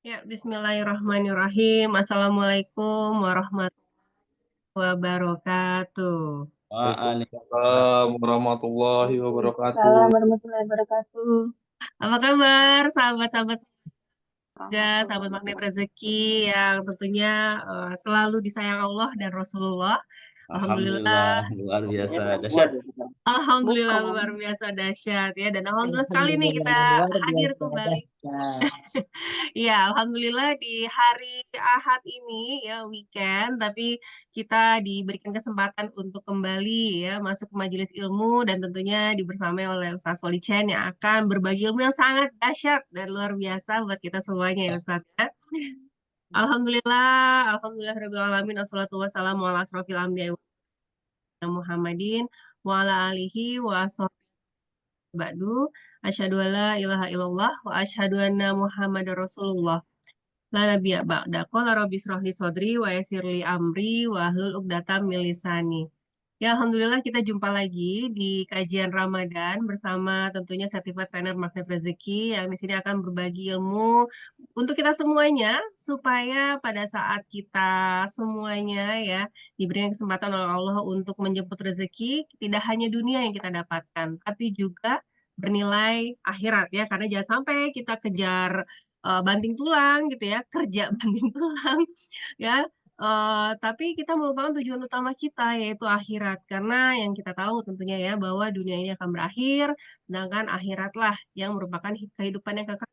Ya, bismillahirrahmanirrahim. Assalamualaikum warahmatullahi wabarakatuh. Waalaikumsalam warahmatullahi wabarakatuh. Waalaikumsalam warahmatullahi wabarakatuh. Apa kabar, sahabat-sahabat semoga sahabat Alhamdulillah. magnet rezeki yang tentunya selalu disayang Allah dan Rasulullah. Alhamdulillah, Alhamdulillah luar biasa Luar dahsyat. biasa. alhamdulillah Bukan. luar biasa dahsyat ya. Dan alhamdulillah sekali nih kita Alhamdulillah luar hadir biasa kembali. dahsyat. Iya, alhamdulillah di hari Ahad ini ya weekend, tapi kita diberikan kesempatan untuk kembali ya masuk ke majelis ilmu dan tentunya dibersamai oleh Ustaz Solichen yang akan berbagi ilmu yang sangat dahsyat dan luar biasa buat kita semuanya ya Ustaz ya. Alhamdulillah, alhamdulillah rabbil alamin wassalatu wassalamu ala asrofil anbiya'i wa Muhammadin wa ala alihi wa sahbihi ba'du. Asyhadu alla ilaha illallah wa asyhadu anna Muhammadar Rasulullah. La nabiyya ba'da. Qala rabbi israh li sodri wa yassir li amri wa hlul 'uqdatam min lisani. Ya, alhamdulillah kita jumpa lagi di kajian Ramadan bersama tentunya Certified Trainer Magnet Rezeki yang di sini akan berbagi ilmu untuk kita semuanya supaya pada saat kita semuanya ya diberikan kesempatan oleh Allah untuk menjemput rezeki tidak hanya dunia yang kita dapatkan tapi juga bernilai akhirat ya karena jangan sampai kita kejar banting tulang gitu ya kerja banting tulang ya. Tapi kita melupakan tujuan utama kita yaitu akhirat karena yang kita tahu tentunya ya bahwa dunia ini akan berakhir sedangkan akhiratlah yang merupakan kehidupan yang kekal.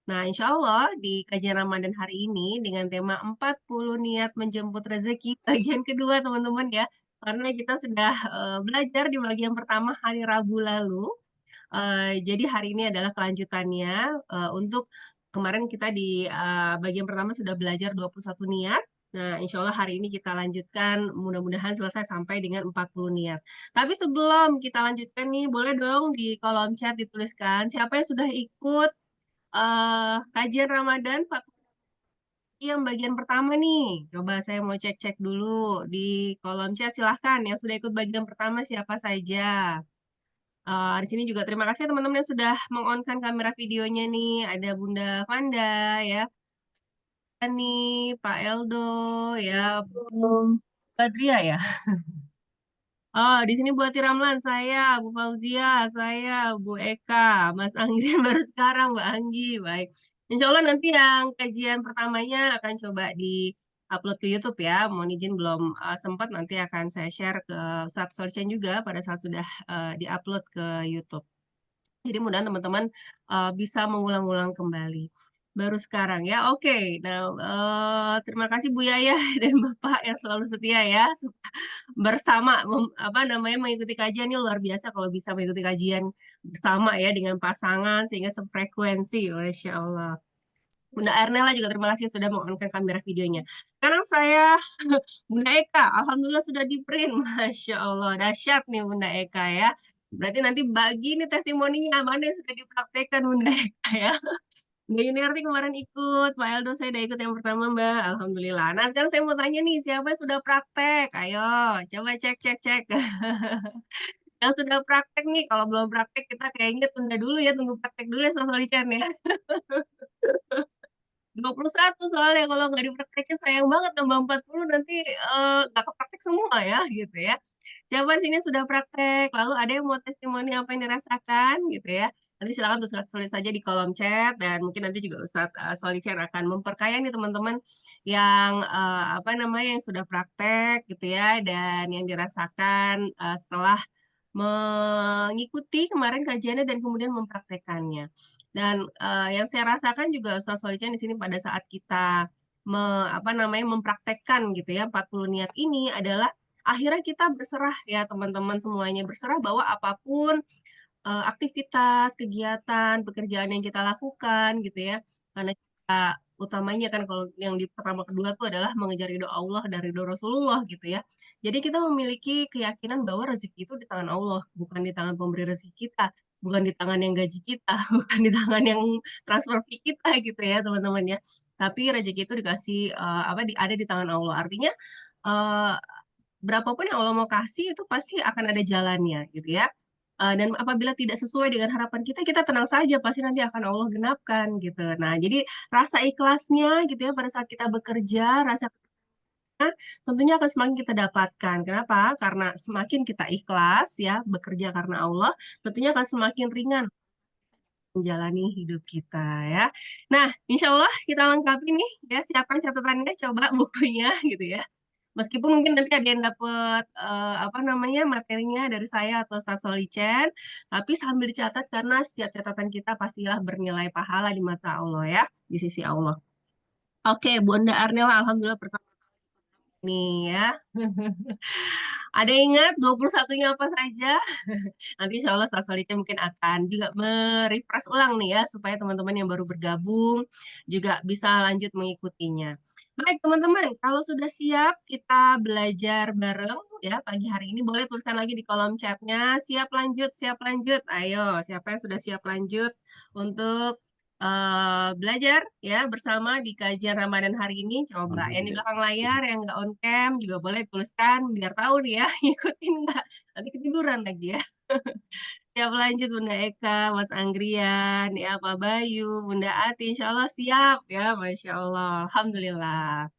Nah, insya Allah di kajian Ramadan hari ini dengan tema 40 niat menjemput rezeki bagian kedua teman-teman ya. Karena kita sudah belajar di bagian pertama hari Rabu lalu. Jadi hari ini adalah kelanjutannya untuk kemarin kita di bagian pertama sudah belajar 21 niat. Nah, insya Allah hari ini kita lanjutkan, mudah-mudahan selesai sampai dengan 40 niat. Tapi sebelum kita lanjutkan nih, boleh dong di kolom chat dituliskan siapa yang sudah ikut kajian Ramadan 40 yang bagian pertama nih. Coba saya mau cek-cek dulu di kolom chat, silahkan yang sudah ikut bagian pertama siapa saja. Di sini juga terima kasih teman-teman yang sudah mengonkan kamera videonya nih. Ada Bunda Vanda ya, Ani, Pak Eldo ya, Bu Badria ya. Oh, di sini Bu Ati Ramlan, saya, Bu Fauzia, saya, Bu Eka, Mas Anggi baru sekarang, Mbak Anggi. Baik. Insya Allah nanti yang kajian pertamanya akan coba di-upload ke YouTube ya. Mohon izin belum sempat, nanti akan saya share ke Ustadz Sorchen juga pada saat sudah di-upload ke YouTube. Jadi mudah teman-teman bisa mengulang-ulang kembali. Baru sekarang ya, oke. Nah, terima kasih Bu Yaya dan Bapak yang selalu setia ya bersama apa namanya mengikuti kajian ini luar biasa kalau bisa mengikuti kajian bersama ya dengan pasangan sehingga sefrekuensi, Masya Allah. Bunda Ernela juga terima kasih sudah mengonkan kamera videonya. Sekarang saya Bunda Eka, alhamdulillah sudah di print, Masya Allah, dahsyat nih Bunda Eka ya. Berarti nanti bagi nih testimoninya mana yang sudah dipraktekkan Bunda Eka ya. Mbak Yuniarti kemarin ikut, Pak Eldo saya udah ikut yang pertama Mbak, alhamdulillah. Nah sekarang saya mau tanya nih, siapa yang sudah praktek? Ayo, coba cek cek cek. Yang sudah praktek nih, kalau belum praktek kita kayaknya tunda dulu ya, tunggu praktek dulu ya Soal Chan ya. 21 soalnya kalau nggak dipraktekin sayang banget nambah 40 nanti nggak kepraktek semua ya gitu ya. Siapa di sini sudah praktek? Lalu ada yang mau testimoni apa yang dirasakan gitu ya. Nanti silakan tulis saja di kolom chat dan mungkin nanti juga Ustadz Solicen akan memperkaya nih teman-teman yang apa namanya yang sudah praktek gitu ya dan yang dirasakan setelah mengikuti kemarin kajiannya dan kemudian mempraktekannya. Dan yang saya rasakan juga Ustaz Solican di sini pada saat kita apa namanya mempraktekkan gitu ya 40 niat ini adalah akhirnya kita berserah ya teman-teman semuanya berserah bahwa apapun aktivitas, kegiatan, pekerjaan yang kita lakukan gitu ya. Karena kita utamanya kan kalau yang di pertama kedua tuh adalah mengejar ridho Allah dan ridho Rasulullah gitu ya. Jadi kita memiliki keyakinan bahwa rezeki itu di tangan Allah, bukan di tangan pemberi rezeki kita, bukan di tangan yang gaji kita, bukan di tangan yang transfer fee kita gitu ya teman-teman ya. Tapi rezeki itu dikasih apa ada di tangan Allah. Artinya eh, berapapun yang Allah mau kasih itu pasti akan ada jalannya gitu ya. Dan apabila tidak sesuai dengan harapan kita, kita tenang saja, pasti nanti akan Allah genapkan gitu. Nah, jadi rasa ikhlasnya gitu ya pada saat kita bekerja, rasa tentunya akan semakin kita dapatkan. Kenapa? Karena semakin kita ikhlas ya bekerja karena Allah, tentunya akan semakin ringan menjalani hidup kita ya. Nah, insya Allah kita lengkapi nih ya, siapkan catatannya, coba bukunya gitu ya. Meskipun mungkin nanti ada yang dapat apa namanya materinya dari saya atau Ustaz Solicen, tapi sambil dicatat karena setiap catatan kita pastilah bernilai pahala di mata Allah ya, di sisi Allah. Oke, Bunda Arnella, alhamdulillah pertama nih ya. Ada ingat 21-nya apa saja? Nanti insya Allah Ustaz Solice mungkin akan juga merefresh ulang nih ya, supaya teman-teman yang baru bergabung juga bisa lanjut mengikutinya. Baik teman-teman, kalau sudah siap kita belajar bareng ya pagi hari ini, boleh tuliskan lagi di kolom chatnya, siap lanjut, siap lanjut. Ayo, siapa yang sudah siap lanjut untuk belajar ya bersama di kajian Ramadan hari ini. Coba yang di belakang layar yang nggak on cam juga boleh tuliskan biar tahu nih ya ngikutin nggak, nanti ketiduran lagi ya. Siap lanjut Bunda Eka, Mas Anggrian, ya Pak Bayu, Bunda Ati, insya Allah siap ya, Masya Allah, Alhamdulillah.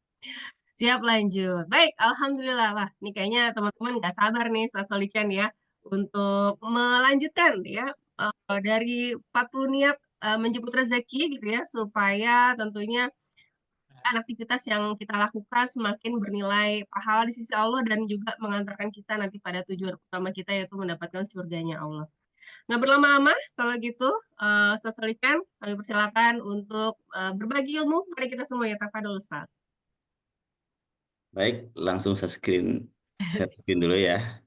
Siap lanjut. Baik, Alhamdulillah lah. Ini kayaknya teman-teman nggak sabar nih, Sasolican ya, untuk melanjutkan ya dari 40 niat menjemput rezeki gitu ya, supaya tentunya aktivitas yang kita lakukan semakin bernilai pahala di sisi Allah dan juga mengantarkan kita nanti pada tujuan utama kita yaitu mendapatkan surganya Allah. Nggak berlama-lama, kalau gitu, Ustaz Solikan, kami persilakan untuk berbagi ilmu kepada kita semua ya, Tafadol Ustaz. Baik, langsung share screen dulu ya.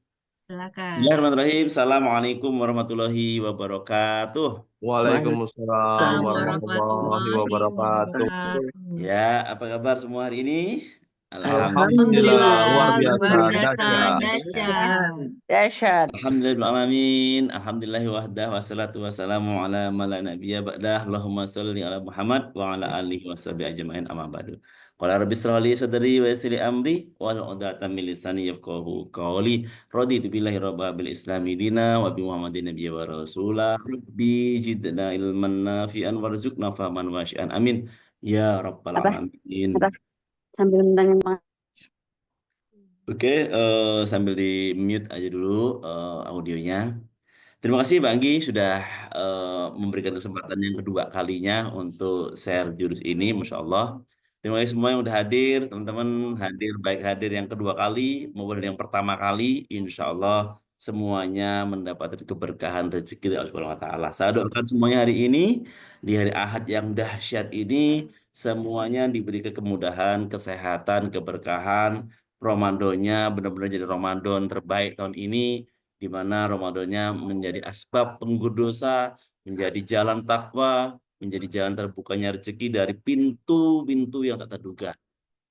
Silakan. Bismillahirrahmanirrahim. Assalamualaikum warahmatullahi wabarakatuh. Waalaikumsalam warahmatullahi Warahmatullahi wabarakatuh. wabarakatuh. Ya, apa kabar semua hari ini? Alhamdulillah, luar biasa, luar biasa, dahsyat. dahsyat. Alhamdulillahirrahmanirrahim. Alhamdulillahi wahdah wassalatu wassalamu ala mala nabiyya ba'dah. Allahumma sholli ala Muhammad wa ala alihi washabihi ajmain amma ba'du. Qala rabbi shrah li sadri wa yassir li amri wahlul 'uqdatam min lisani yafqahu qawli. Raditu billahi rabba bil islami dina wa bi Muhammadin nabiyya wa rasula. Rabbi zidna ilman nafi'an warzuqna fahman wasyi'an. Amin. Ya rabbal alamin. Sambil nentangin Oke, sambil di mute aja dulu audionya. Terima kasih Bang Anggi sudah memberikan kesempatan yang kedua kalinya untuk share jurus ini, Masya Allah. Terima kasih semua yang udah hadir, teman-teman hadir, baik hadir yang kedua kali maupun yang pertama kali, Insya Allah semuanya mendapatkan keberkahan rezeki dari Allah Subhanahu Wa Taala. Saya doakan semuanya hari ini, di hari Ahad yang dahsyat ini, semuanya diberi kemudahan, kesehatan, keberkahan, Ramadannya benar-benar jadi Ramadan terbaik tahun ini, di mana Ramadannya menjadi asbab penggur dosa, menjadi jalan takwa, menjadi jalan terbukanya rezeki dari pintu-pintu yang tak terduga.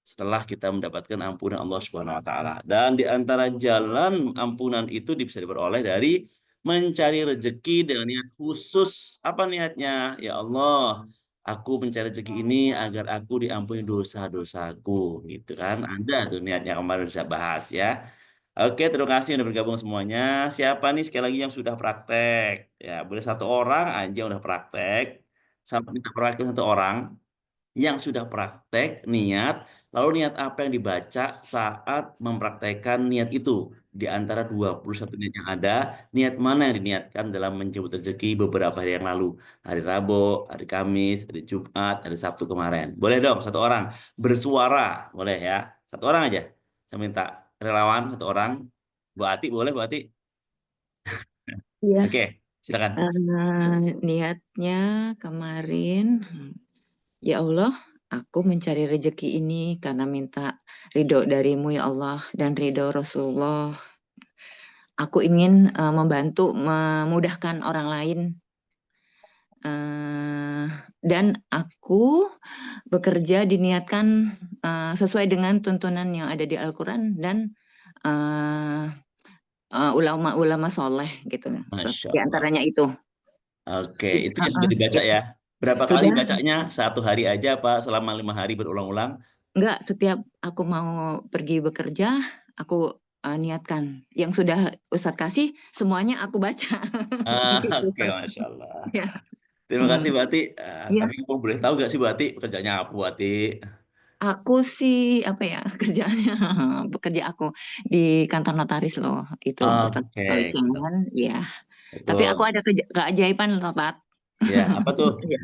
Setelah kita mendapatkan ampunan Allah Subhanahu wa taala. Dan di antara jalan ampunan itu bisa diperoleh dari mencari rezeki dengan niat khusus. Apa niatnya? Ya Allah, aku mencari rezeki ini agar aku diampuni dosa-dosaku, gitu kan? Ada tuh niatnya kemarin saya bahas ya. Oke, terima kasih udah bergabung semuanya. Siapa nih sekali lagi yang sudah praktek? Ya, boleh satu orang aja yang udah praktek. Sampai minta praktek satu orang yang sudah praktek niat, lalu niat apa yang dibaca saat mempraktekkan niat itu? Di antara 21 niat yang ada, niat mana yang diniatkan dalam menjemput rezeki beberapa hari yang lalu? Hari Rabu, hari Kamis, hari Jumat, hari Sabtu kemarin. Boleh dong, satu orang bersuara, boleh ya? Satu orang aja. Saya minta relawan, satu orang. Bu Ati, boleh Bu Ati? ya. Oke, silakan. Niatnya kemarin, ya Allah, aku mencari rezeki ini karena minta ridho darimu ya Allah dan ridho Rasulullah. Aku ingin membantu, memudahkan orang lain. Dan aku bekerja diniatkan sesuai dengan tuntunan yang ada di Al-Quran dan ulama-ulama soleh gitu. Masya Di Allah. antaranya itu. Oke, itu yang sudah dibaca ya. Berapa Sudah. kali bacanya? Satu hari aja apa selama 5 hari berulang-ulang? Enggak, setiap aku mau pergi bekerja, aku niatkan. Yang sudah Ustadz kasih semuanya aku baca. Gitu, Oke, Ustadz. Masya Allah. Ya. Terima kasih, Hmm. Bu Ati. Ya, Tapi mau boleh tahu nggak sih, Bu Ati, pekerjaannya apa, Bu Ati? aku sih apa ya kerjaannya bekerja aku di kantor notaris loh itu Ustadz. Oke, Kalau gitu. jangan ya. Tapi aku Betul. ada keajaiban loh, Pak. Ya, apa tuh? Ya.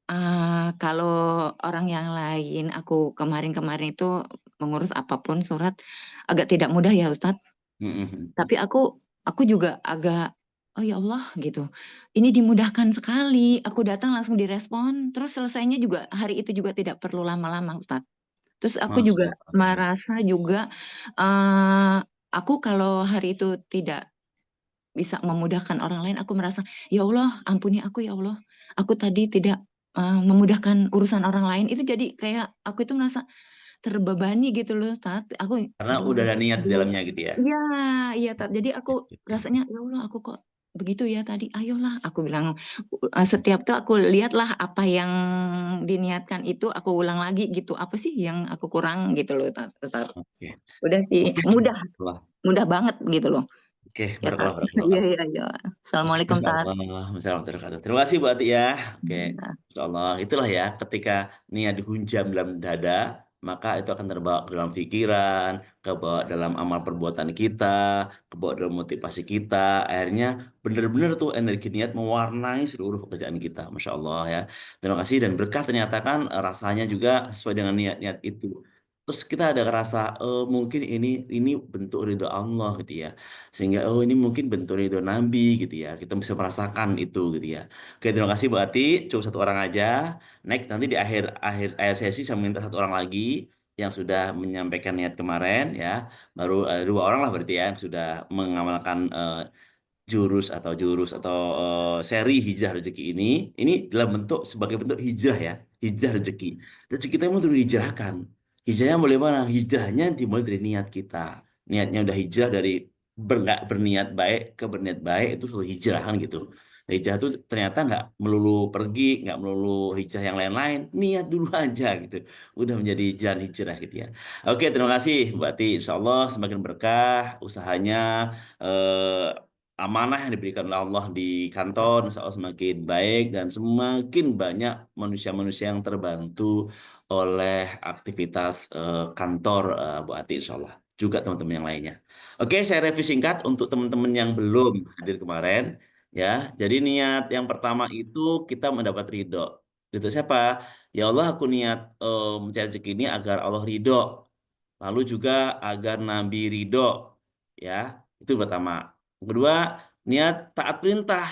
Eh, kalau orang yang lain, aku kemarin-kemarin itu mengurus apapun surat agak tidak mudah ya Ustadz. Mm-mm. Tapi aku juga agak oh ya Allah gitu. Ini dimudahkan sekali. Aku datang langsung direspon. Terus selesainya juga hari itu juga tidak perlu lama-lama Ustadz. Terus aku Masya juga Allah. merasa juga eh aku kalau hari itu tidak bisa memudahkan orang lain, aku merasa ya Allah ampuni aku ya Allah. Aku tadi tidak memudahkan urusan orang lain. Itu jadi kayak aku itu merasa terbebani gitu loh Tat. Aku Karena udah aduh, ada niat di aduh. dalamnya gitu ya. Iya, iya Tat. Jadi aku rasanya ya Allah aku kok begitu ya tadi. Ayolah aku bilang setiap tuh aku lihatlah apa yang diniatkan itu aku ulang lagi gitu. Apa sih yang aku kurang gitu loh Tat. Tat. Oke. Udah sih Oke. mudah, Wah. mudah banget gitu loh. Oke, Ya Tat. barakallah, Iya barakallah. iya iya. Oke, Assalamualaikum Masya Tat. Allah. Masya Allah, terima kasih Bu Ati ya. Oke, Masya Allah. Itulah ya, ketika niat dihunjam dalam dada, maka itu akan terbawa ke dalam pikiran, kebawa dalam amal perbuatan kita, kebawa dalam motivasi kita. Akhirnya benar-benar tuh energi niat mewarnai seluruh pekerjaan kita. Masya Allah ya. Terima kasih dan berkah ternyata kan rasanya juga sesuai dengan niat-niat itu. Terus kita ada rasa mungkin ini bentuk ridho Allah gitu ya, sehingga oh ini mungkin bentuk ridho Nabi gitu ya, kita bisa merasakan itu gitu ya. Oke, terima kasih Bu Ati, cukup satu orang aja. Next nanti di akhir akhir akhir sesi saya minta satu orang lagi yang sudah menyampaikan niat kemarin ya, baru dua orang lah berarti ya yang sudah mengamalkan jurus atau seri hijrah rezeki ini dalam bentuk sebagai bentuk hijrah ya, hijrah rezeki. Rezeki kita mau dihijrahkan. Hijrahnya mulai mana? Hijrahnya dimulai dari niat kita. Niatnya udah hijrah dari nggak berniat baik ke berniat baik itu sudah hijrah kan gitu. Nah, hijrah itu ternyata nggak melulu pergi, nggak melulu hijrah yang lain-lain. Niat dulu aja gitu. Udah menjadi jalan hijrah gitu ya. Oke, terima kasih Mbak Ati. Insya Allah semakin berkah usahanya, eh, amanah yang diberikan oleh Allah di kantor insya Allah semakin baik dan semakin banyak manusia-manusia yang terbantu oleh aktivitas kantor Bu Ati insya Allah juga teman-teman yang lainnya. Oke, saya review singkat untuk teman-teman yang belum hadir kemarin ya. Jadi niat yang pertama itu kita mendapat ridho. Ridho siapa? Ya Allah, aku niat mencari rezeki ini agar Allah ridho. Lalu juga agar Nabi ridho, ya itu pertama. Yang kedua, niat taat perintah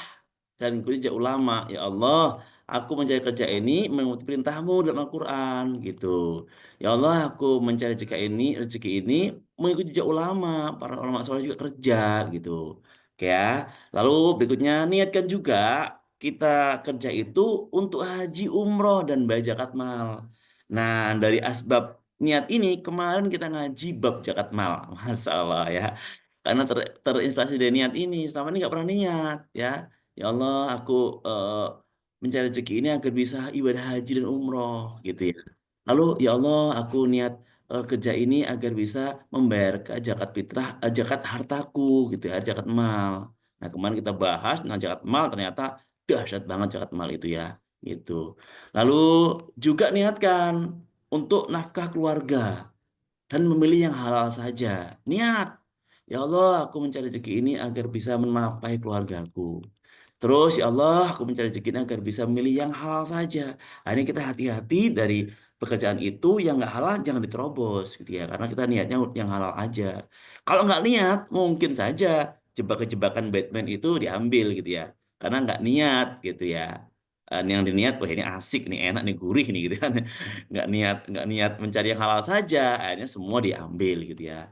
dan ikuti jejak ulama. Ya Allah, aku mencari kerja ini mengikuti perintahmu dalam Al-Quran gitu. Ya Allah, aku mencari rezeki ini mengikuti jejak ulama. Para ulama soleh juga kerja gitu. Oke ya. Lalu berikutnya niatkan juga kita kerja itu untuk haji umroh dan bayar zakat mal. Nah, dari asbab niat ini kemarin kita ngaji bab zakat mal. Masya Allah ya. Karena terinspirasi dari niat ini, selama ini nggak pernah niat ya. Ya Allah, aku eh, mencari rezeki ini agar bisa ibadah haji dan umroh gitu ya. Lalu ya Allah, aku niat kerja ini agar bisa membayar zakat fitrah, zakat hartaku gitu ya, zakat mal. Nah, kemarin kita bahas tentang zakat mal, ternyata dahsyat banget zakat mal itu ya, gitu. Lalu juga niatkan untuk nafkah keluarga dan memilih yang halal saja. Niat. Ya Allah, aku mencari rezeki ini agar bisa menafkahi keluargaku. Terus, ya Allah, aku mencari rezeki ini agar bisa memilih yang halal saja. Akhirnya kita hati-hati dari pekerjaan itu yang nggak halal jangan diterobos gitu ya. Karena kita niatnya yang halal aja. Kalau nggak niat, mungkin saja jebakan-jebakan Batman itu diambil gitu ya. Karena nggak niat gitu ya. Yang diniat, wah ini asik, nih enak, nih gurih nih gitu kan. Nggak niat mencari yang halal saja. Akhirnya semua diambil gitu ya.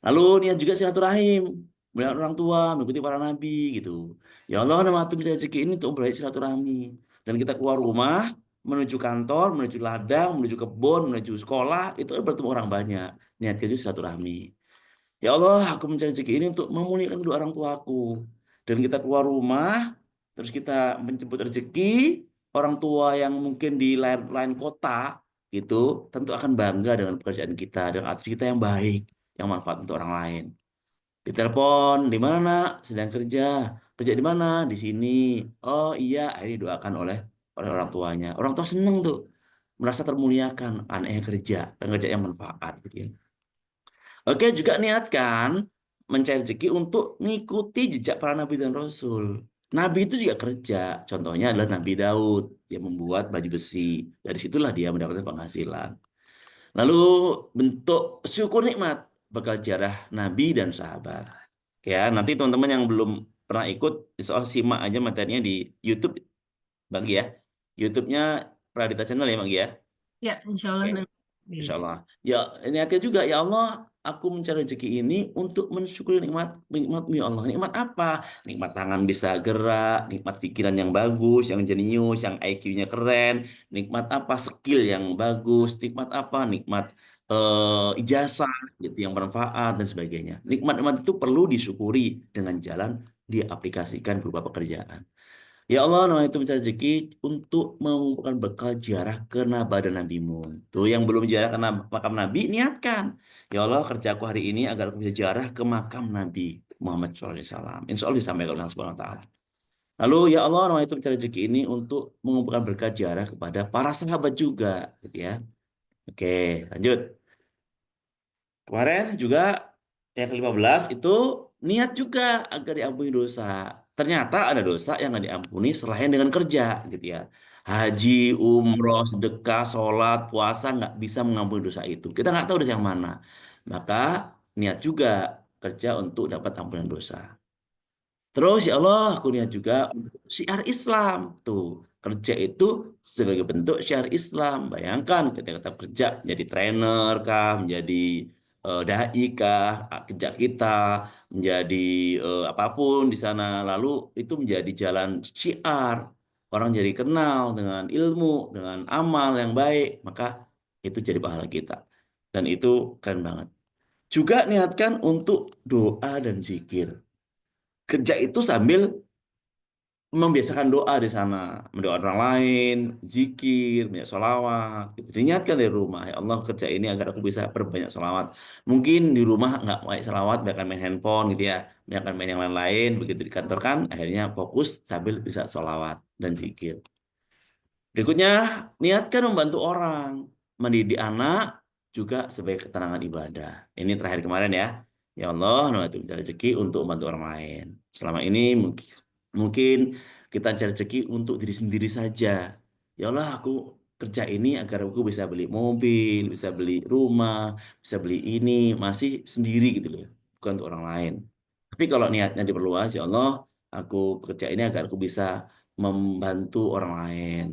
Lalu niat juga silaturahim, melihat orang tua, mengikuti para nabi gitu. Ya Allah, nama tuh mencari rezeki ini untuk memperbaiki silaturahmi. Dan kita keluar rumah, menuju kantor, menuju ladang, menuju kebun, menuju sekolah, itu bertemu orang banyak. Niat kita silaturahmi. Ya Allah, aku mencari rezeki ini untuk memulihkan kedua orang tuaku. Dan kita keluar rumah, terus kita menjemput rezeki, orang tua yang mungkin di lain kota, itu tentu akan bangga dengan pekerjaan kita, dengan attitude kita yang baik, yang manfaat untuk orang lain. Ditelepon, di mana nak? Sedang kerja. Kerja di mana? Di sini. Oh iya, akhirnya didoakan oleh orang tuanya. Orang tua seneng tuh, merasa termuliakan, anaknya kerja dan kerja yang manfaat gitu ya. Oke, juga niatkan mencari rezeki untuk mengikuti jejak para nabi dan rasul. Nabi itu juga kerja. Contohnya adalah Nabi Daud. Dia membuat baju besi. Dari situlah dia mendapatkan penghasilan. Lalu bentuk syukur nikmat bakal jarah Nabi dan sahabat. Ya, nanti teman-teman yang belum pernah ikut, soal simak aja materinya di YouTube, Bang Gi ya. YouTube-nya Pradita Channel ya, Bang Gi ya. Ya, insya Allah Oke. nanti. Insya Allah. Ya, niatnya juga, ya Allah, aku mencari rezeki ini untuk mensyukuri nikmat-nikmat ya Allah. Nikmat apa? Nikmat tangan bisa gerak, nikmat pikiran yang bagus, yang jenius, yang IQ-nya keren, nikmat apa? Skill yang bagus, nikmat apa? Nikmat ijazah gitu yang bermanfaat dan sebagainya. Nikmat-nikmat itu perlu disyukuri dengan jalan diaplikasikan berupa pekerjaan. Ya Allah, nama itu mencari rezeki untuk mengumpulkan bekal ziarah ke Naba dan Nabimu. Tuh yang belum ziarah ke makam Nabi, niatkan. Ya Allah, kerjaku hari ini agar aku bisa ziarah ke makam Nabi Muhammad SAW. Insya Allah disampaikan oleh Allah Subhanahu wa Ta'ala. Lalu ya Allah, nama itu mencari rezeki ini untuk mengumpulkan berkat ziarah kepada para sahabat juga, gitu ya. Oke, lanjut. Kemarin juga yang ke-15 itu niat juga agar diampuni dosa. Ternyata ada dosa yang nggak diampuni selain dengan kerja gitu ya. Haji, umroh, sedekah, sholat, puasa nggak bisa mengampuni dosa itu. Kita nggak tahu dosa yang mana. Maka niat juga kerja untuk dapat ampunan dosa. Terus ya Allah, aku lihat juga untuk syiar Islam. Tuh, kerja itu sebagai bentuk syiar Islam. Bayangkan ketika kita kerja menjadi trainer kah, menjadi dai kah, kerja kita menjadi apapun di sana. Lalu itu menjadi jalan syiar. Orang jadi kenal dengan ilmu, dengan amal yang baik. Maka itu jadi pahala kita. Dan itu keren banget. Juga niatkan untuk doa dan zikir. Kerja itu sambil membiasakan doa di sana, mendoakan orang lain, zikir, banyak sholawat, gitu. Diingatkan dari rumah, ya Allah kerja ini agar aku bisa berbanyak sholawat. Mungkin di rumah nggak banyak sholawat, bahkan main handphone gitu ya, bahkan main yang lain-lain, begitu di kantor kan, akhirnya fokus sambil bisa sholawat dan zikir. Berikutnya, niatkan membantu orang, mendidik anak juga sebagai keterangan ibadah. Ini terakhir kemarin ya. Ya Allah, nah itu mencari rezeki untuk membantu orang lain. Selama ini mungkin kita cari rezeki untuk diri sendiri saja. Ya Allah, aku kerja ini agar aku bisa beli mobil, bisa beli rumah, bisa beli ini, masih sendiri gitu loh, bukan untuk orang lain. Tapi kalau niatnya diperluas, ya Allah, aku bekerja ini agar aku bisa membantu orang lain.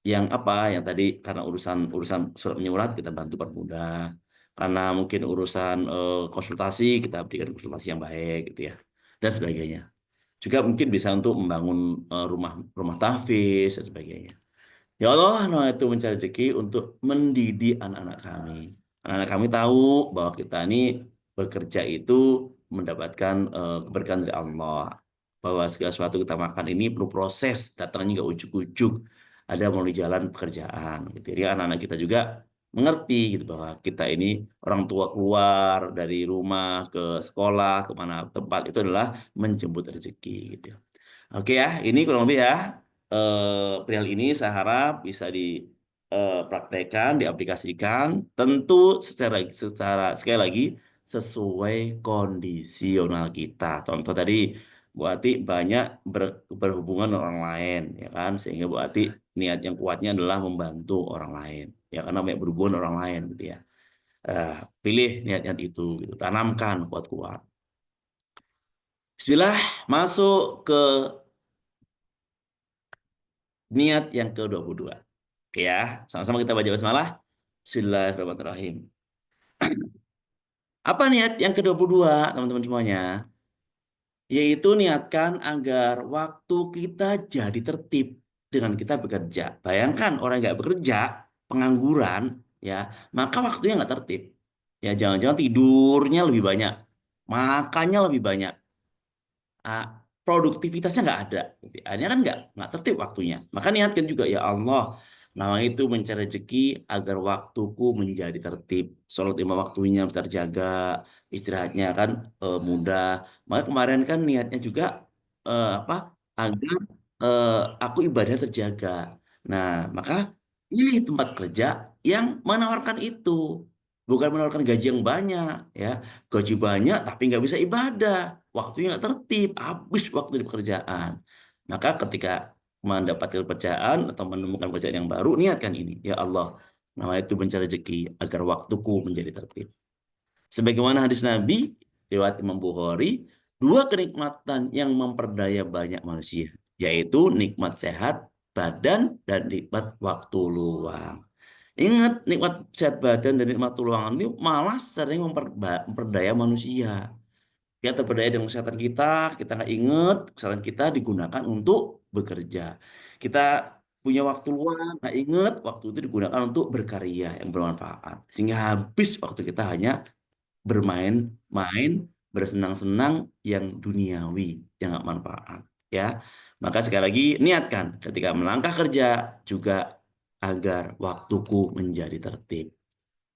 Yang apa? Yang tadi karena urusan urusan surat menyurat kita bantu permudah. Karena mungkin urusan konsultasi kita berikan konsultasi yang baik gitu ya. Dan sebagainya. Juga mungkin bisa untuk membangun rumah rumah tahfiz dan sebagainya. Ya Allah, nah itu mencari rezeki untuk mendidik anak-anak kami. Anak-anak kami tahu bahwa kita ini bekerja itu mendapatkan keberkahan dari Allah. Bahwa segala sesuatu kita makan ini perlu proses, datangnya nggak ujuk-ujuk. Ada melalui jalan pekerjaan. Gitu. Jadi anak-anak kita juga mengerti gitu bahwa kita ini orang tua keluar dari rumah ke sekolah, kemana tempat itu adalah menjemput rezeki gitu. Oke ya, ini kurang lebih ya perihal ini saya harap bisa dipraktekkan, diaplikasikan, tentu secara sekali lagi sesuai kondisional kita. Contoh tadi Bu Ati banyak berhubungan dengan orang lain, ya kan, sehingga Bu Ati niat yang kuatnya adalah membantu orang lain, ya karena banyak berhubungan dengan orang lain, gitu ya. Pilih niat-niat itu, gitu. Tanamkan kuat-kuat. Bismillah, masuk ke niat yang ke-22. Oke ya, sama-sama kita baca basmalah. Bismillahirrahmanirrahim. Apa niat yang ke-22, teman-teman semuanya? Yaitu niatkan agar waktu kita jadi tertib dengan kita bekerja. Bayangkan orang nggak bekerja, pengangguran, ya, maka waktunya nggak tertib. Ya, jangan-jangan tidurnya lebih banyak, makannya lebih banyak, produktivitasnya nggak ada. Akhirnya kan nggak tertib waktunya. Maka niatkan juga, ya Allah, Nama itu mencari rezeki agar waktuku menjadi tertib. Sholat 5 waktunya terjaga, istirahatnya kan mudah. Maka kemarin kan niatnya juga apa? Agar eh, aku ibadah terjaga. Nah, maka pilih tempat kerja yang menawarkan itu. Bukan menawarkan gaji yang banyak, ya. Gaji banyak tapi nggak bisa ibadah. Waktunya nggak tertib, habis waktu di pekerjaan. Maka ketika mendapatkan pekerjaan atau menemukan pekerjaan yang baru, niatkan ini. Ya Allah, nama itu mencari rezeki agar waktuku menjadi tertib. Sebagaimana hadis Nabi, riwayat Imam Bukhari, dua kenikmatan yang memperdaya banyak manusia, yaitu nikmat sehat badan dan nikmat waktu luang. Ingat, nikmat sehat badan dan nikmat waktu luang itu malah sering memperdaya manusia. Kita terperdaya dengan kesehatan kita nggak inget, kesehatan kita digunakan untuk bekerja. Kita punya waktu luang, nggak inget, waktu itu digunakan untuk berkarya yang bermanfaat. Sehingga habis waktu kita hanya bermain-main, bersenang-senang yang duniawi, yang nggak manfaat. Ya, maka sekali lagi niatkan ketika melangkah kerja juga agar waktuku menjadi tertib.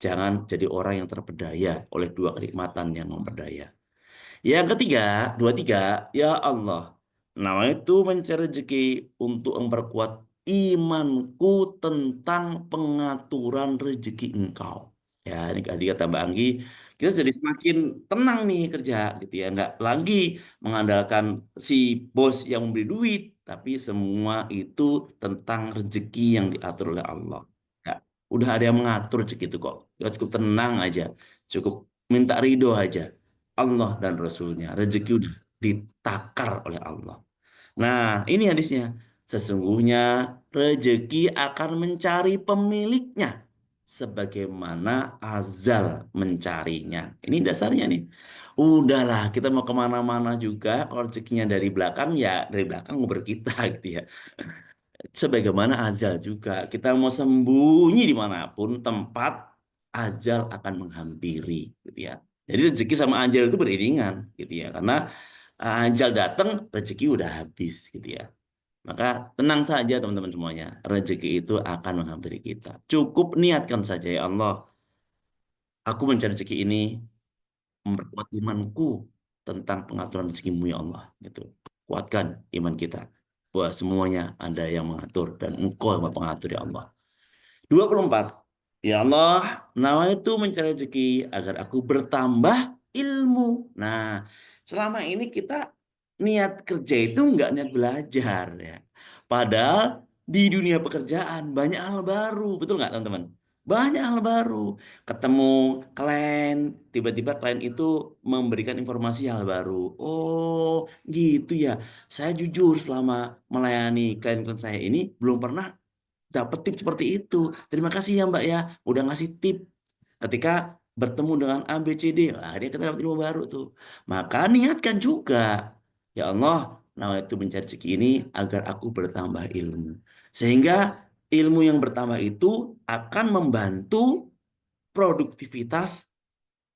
Jangan jadi orang yang terpedaya oleh dua kenikmatan yang memperdaya. Yang ketiga, dua tiga, ya Allah. Nama itu mencari rezeki untuk memperkuat imanku tentang pengaturan rezeki engkau. Ya, ini tadi kata Mbak Anggi, kita jadi semakin tenang nih kerja gitu ya. Nggak lagi mengandalkan si bos yang memberi duit, tapi semua itu tentang rezeki yang diatur oleh Allah. Ya, udah ada yang mengatur rezeki itu kok. Kita cukup tenang aja, cukup minta ridho aja. Allah dan Rasulnya. Rezeki udah ditakar oleh Allah. Nah, ini hadisnya. Sesungguhnya rezeki akan mencari pemiliknya sebagaimana azal mencarinya. Ini dasarnya nih. Udahlah, kita mau kemana-mana juga. Kalau rezekinya dari belakang, ya dari belakang ngobrol kita gitu ya. Sebagaimana azal juga. Kita mau sembunyi dimanapun tempat, ajal akan menghampiri gitu ya. Jadi rezeki sama ajal itu beriringan gitu ya. Karena ajal datang, rezeki udah habis gitu ya. Maka tenang saja teman-teman semuanya. Rezeki itu akan menghampiri kita. Cukup niatkan saja ya Allah. Aku mencari rezeki ini memperkuat imanku tentang pengaturan rezekimu ya Allah. Gitu. Kuatkan iman kita. Bahwa semuanya ada yang mengatur dan engkau yang pengatur ya Allah. 24. Ya Allah, nama itu mencari rezeki agar aku bertambah ilmu. Nah, selama ini kita niat kerja itu nggak niat belajar ya. Padahal di dunia pekerjaan banyak hal baru, betul nggak teman-teman? Banyak hal baru. Ketemu klien, tiba-tiba klien itu memberikan informasi hal baru. Oh, gitu ya. Saya jujur selama melayani klien-klien saya ini belum pernah dapat tip seperti itu. Terima kasih ya Mbak ya, udah ngasih tip. Ketika bertemu dengan A, B, C, D, wah, dia kita dapat ilmu baru tuh. Maka niatkan juga, ya Allah, nama itu mencari rezeki ini agar aku bertambah ilmu. Sehingga ilmu yang bertambah itu akan membantu produktivitas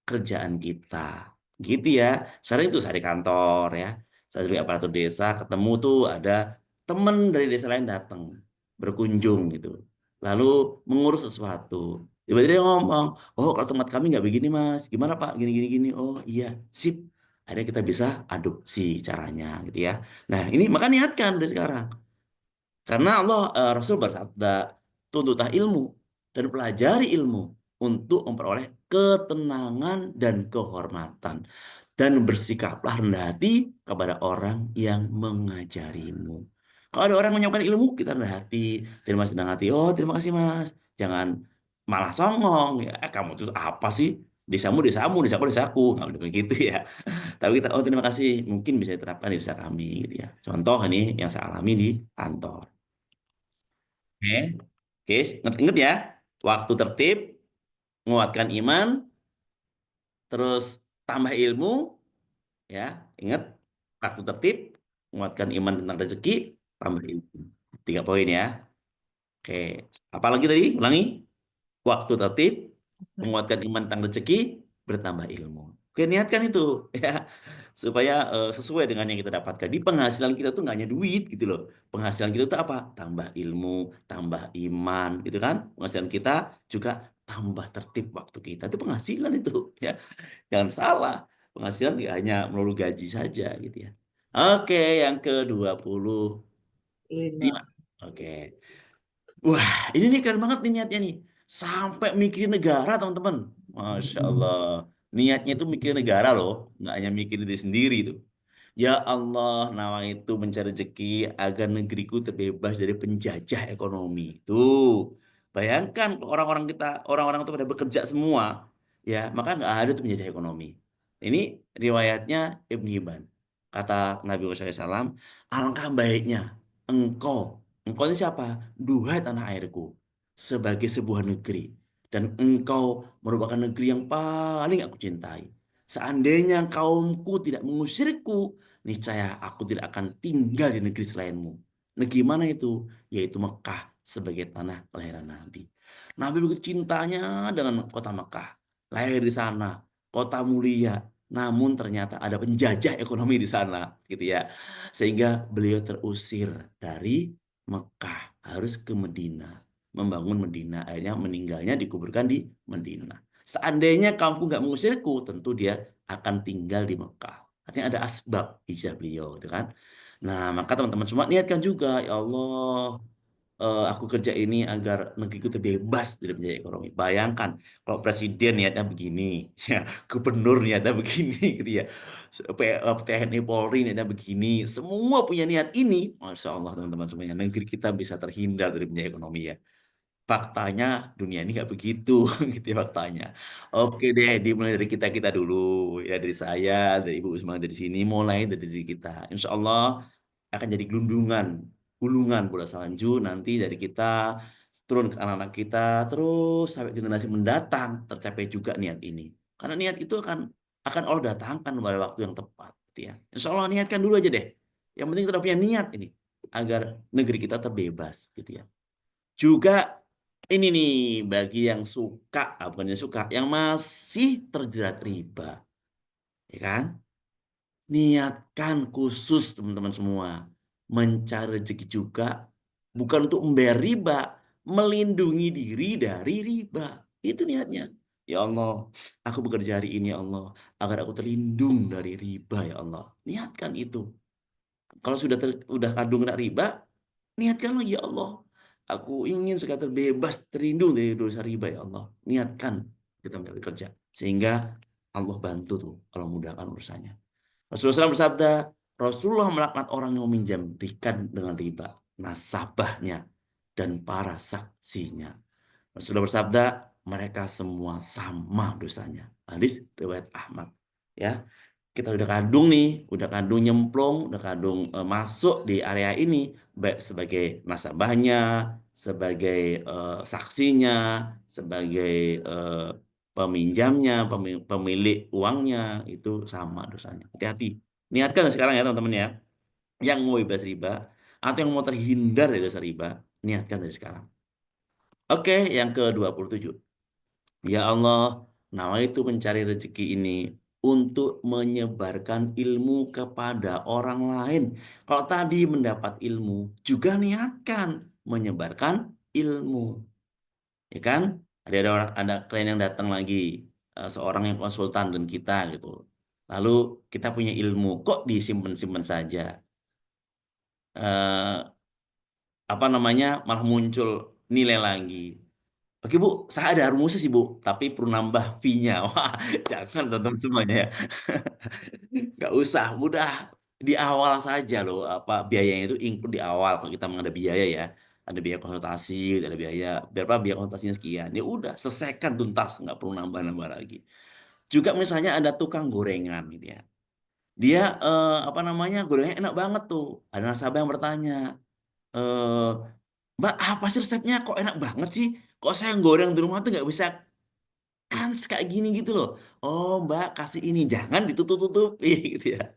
kerjaan kita. Gitu ya. Sering tuh saya di kantor ya. Saya sebagai aparatur desa ketemu tuh ada teman dari desa lain datang berkunjung gitu. Lalu mengurus sesuatu. Tiba-tiba dia ngomong, oh kalau tempat kami nggak begini mas, gimana Pak? Gini gini gini. Oh iya, sip. Akhirnya kita bisa adopsi caranya gitu ya. Nah ini maka niatkan dari sekarang. Karena Allah Rasul bersabda, tuntutlah ilmu dan pelajari ilmu untuk memperoleh ketenangan dan kehormatan dan bersikaplah rendah hati kepada orang yang mengajarimu. Kalau ada orang yang menyampaikan ilmu, kita rendah hati, terima senang hati. Oh, terima kasih Mas. Jangan malah songong ya. Kamu tuh apa sih? Desamu, desamu, desaku, desaku. Nggak boleh begitu ya. Tapi kita, oh terima kasih. Mungkin bisa diterapkan di desa kami gitu ya. Contoh ini yang saya alami di kantor. Oke, oke, ingat ya. Waktu tertib, menguatkan iman, terus tambah ilmu, ya. Ingat, waktu tertib, menguatkan iman tentang rezeki, tambah ilmu. 3 poin ya. Oke, apalagi tadi? Ulangi. Waktu tertib, menguatkan iman tentang rezeki, bertambah ilmu. Oke, niatkan itu, ya. supaya sesuai dengan yang kita dapatkan. Di penghasilan kita tuh nggak hanya duit gitu loh. Penghasilan kita tuh apa? Tambah ilmu, tambah iman gitu kan. Penghasilan kita juga tambah tertib waktu kita. Itu penghasilan itu ya. Jangan salah. Penghasilan nggak hanya melulu gaji saja gitu ya. Oke, yang ke-25. Oke. Wah, ini nih keren banget nih niatnya nih. Sampai mikirin negara, teman-teman. Masya Allah. Niatnya itu mikirin negara loh. Nggak hanya mikirin diri sendiri itu. Ya Allah, nawa itu mencari rezeki agar negeriku terbebas dari penjajah ekonomi. Tuh, bayangkan kalau orang-orang itu pada bekerja semua, ya maka nggak ada tuh penjajah ekonomi. Ini riwayatnya Ibn Hibban. Kata Nabi Muhammad SAW, alangkah baiknya engkau ini siapa? Duhai tanah airku, sebagai sebuah negeri. Dan engkau merupakan negeri yang paling aku cintai. Seandainya kaumku tidak mengusirku, niscaya aku tidak akan tinggal di negeri selainmu. Negeri mana itu? Yaitu Mekah sebagai tanah kelahiran Nabi. Nabi begitu cintanya dengan kota Mekah. Lahir di sana, kota mulia. Namun ternyata ada penjajah ekonomi di sana, gitu ya. Sehingga beliau terusir dari Mekah, harus ke Medina, membangun Medina. Akhirnya meninggalnya dikuburkan di Medina. Seandainya kamu nggak mengusirku, tentu dia akan tinggal di Mekah. Artinya ada asbab hijrah beliau, gitu kan? Nah, maka teman-teman semua niatkan juga, ya Allah, aku kerja ini agar negeriku terbebas dari penjajah ekonomi. Bayangkan kalau presiden niatnya begini, ya, gubernur niatnya begini, gitu ya. TNI Polri niatnya begini, semua punya niat ini, Masya Allah teman-teman semuanya, negeri kita bisa terhindar dari penjajah ekonomi ya. Faktanya dunia ini nggak begitu, gitu ya faktanya. Oke deh, dimulai dari kita dulu, ya dari saya, dari Ibu Usman dari sini, mulai dari diri kita. Insya Allah akan jadi gulungan bola salju nanti dari kita turun ke anak-anak kita terus sampai generasi mendatang tercapai juga niat ini. Karena niat itu akan Allah datangkan pada waktu yang tepat, gitu ya. Insya Allah niatkan dulu aja deh. Yang penting kita udah punya niat ini agar negeri kita terbebas, gitu ya. Juga ini nih bagi yang suka, bukannya suka, yang masih terjerat riba, ya kan? Niatkan khusus teman-teman semua. Mencari rezeki juga bukan untuk membayar riba, melindungi diri dari riba. Itu niatnya. Ya Allah, aku bekerja hari ini ya Allah, agar aku terlindung dari riba ya Allah. Niatkan itu. Kalau udah kandung kena riba, niatkan lagi ya Allah. Aku ingin sekali terbebas, terlindung dari dosa riba ya Allah. Niatkan kita bekerja. Sehingga Allah bantu tuh kalau mudahkan urusannya. Rasulullah SAW bersabda, Rasulullah melaknat orang yang meminjamkan dengan riba, nasabahnya, dan para saksinya. Rasulullah bersabda, mereka semua sama dosanya. Hadis riwayat Ahmad. Ya, kita udah kandung nyemplung, udah kandung masuk di area ini, baik sebagai nasabahnya, sebagai saksinya, sebagai peminjamnya, pemilik uangnya, itu sama dosanya. Hati-hati. Niatkan sekarang ya teman-teman ya, yang mau bebas riba atau yang mau terhindar dari dosa riba, niatkan dari sekarang. Oke, yang ke-27. Ya Allah, nama itu mencari rezeki ini untuk menyebarkan ilmu kepada orang lain. Kalau tadi mendapat ilmu, juga niatkan menyebarkan ilmu. Ya kan? Ada klien yang datang lagi, seorang yang konsultan dan kita gitu. Lalu kita punya ilmu, kok disimpan-simpan saja? Eh, apa namanya? Malah muncul nilai lagi. Oke Bu, saya ada rumusnya sih Bu, tapi perlu nambah fee-nya. Wah, jangan teman-teman semuanya ya. Nggak usah, mudah di awal saja loh. Apa biayanya itu include di awal. Kalau kita menghadapi biaya ya, ada biaya konsultasi, ada biaya berapa biaya konsultasinya sekian. Ya udah, selesaikan tuntas, nggak perlu nambah-nambah lagi. Juga misalnya ada tukang gorengan gitu ya. Dia apa namanya gorengannya enak banget tuh. Ada nasabah yang bertanya, eh Mbak, apa sih resepnya? Kok enak banget sih? Kok saya goreng di rumah tuh nggak bisa kan kayak gini gitu loh. Oh Mbak, kasih ini. Jangan ditutup-tutupi gitu ya.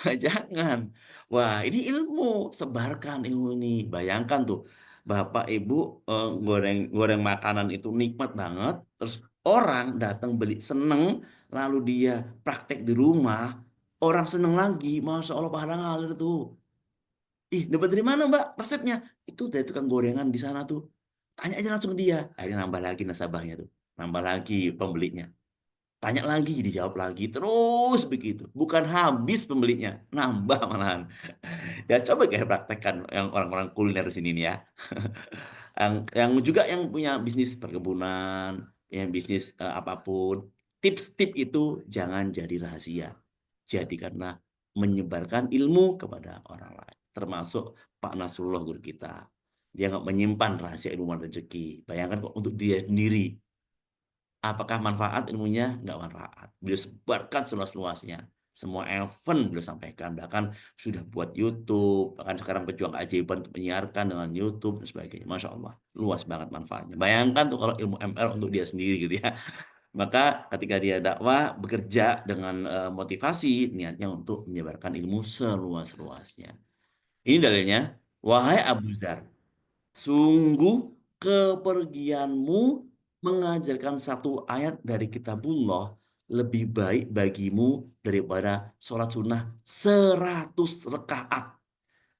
Jangan. Wah, ini ilmu. Sebarkan ilmu ini. Bayangkan tuh, Bapak Ibu goreng goreng makanan itu nikmat banget. Terus orang datang beli seneng, lalu dia praktek di rumah. Orang seneng lagi, Masya Allah pahala ngalir tuh. Ih, dapat dari mana Mbak resepnya? Itu dari tukang gorengan di sana tuh. Tanya aja langsung dia. Akhirnya nambah lagi nasabahnya tuh. Nambah lagi pembelinya. Tanya lagi, dijawab lagi. Terus begitu. Bukan habis pembelinya. Nambah malahan. Ya coba kayak praktekkan yang orang-orang kuliner di sini nih ya. Yang juga yang punya bisnis perkebunan, yang bisnis apapun. Tips-tips itu jangan jadi rahasia. Jadi karena menyebarkan ilmu kepada orang lain. Termasuk Pak Nasrullah guru kita. Dia nggak menyimpan rahasia ilmu dan rezeki. Bayangkan kok untuk dia sendiri. Apakah manfaat ilmunya? Nggak manfaat. Beliau sebarkan seluas-luasnya. Semua event beliau sampaikan. Bahkan sudah buat YouTube. Bahkan sekarang pejuang keajaiban untuk menyiarkan dengan YouTube dan sebagainya. Masya Allah. Luas banget manfaatnya. Bayangkan tuh kalau ilmu ML untuk dia sendiri gitu ya. Maka ketika dia dakwah, bekerja dengan motivasi, niatnya untuk menyebarkan ilmu seluas-luasnya. Ini dalilnya. Wahai Abu Dzar, sungguh kepergianmu mengajarkan satu ayat dari kitabullah lebih baik bagimu daripada sholat sunnah 100 rakaat.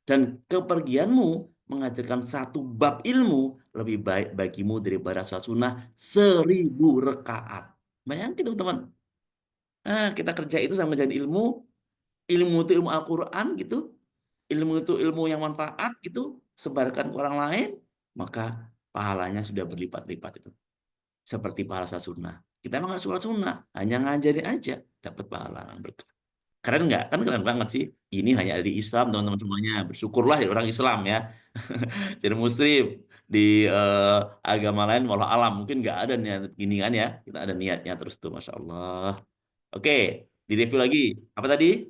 Dan kepergianmu mengajarkan satu bab ilmu lebih baik bagimu daripada sholat sunnah 1000 rakaat. Bayangkan teman-teman. Kita kerja itu sama jadi ilmu. Ilmu itu ilmu Al-Quran gitu. Ilmu itu ilmu yang manfaat gitu. Sebarkan ke orang lain. Maka pahalanya sudah berlipat-lipat itu. Seperti pahala sholat sunnah. Kita emang nggak sholat sunnah. Hanya ngajarin aja. Dapat pahala yang berkah. Keren nggak? Kan keren banget sih. Ini hanya ada di Islam teman-teman semuanya. Bersyukurlah ya orang Islam ya. Jadi muslim. Di agama lain walau alam. Mungkin nggak ada niat gini kan ya. Kita ada niatnya terus tuh. Masya Allah. Oke. Di review lagi. Apa tadi?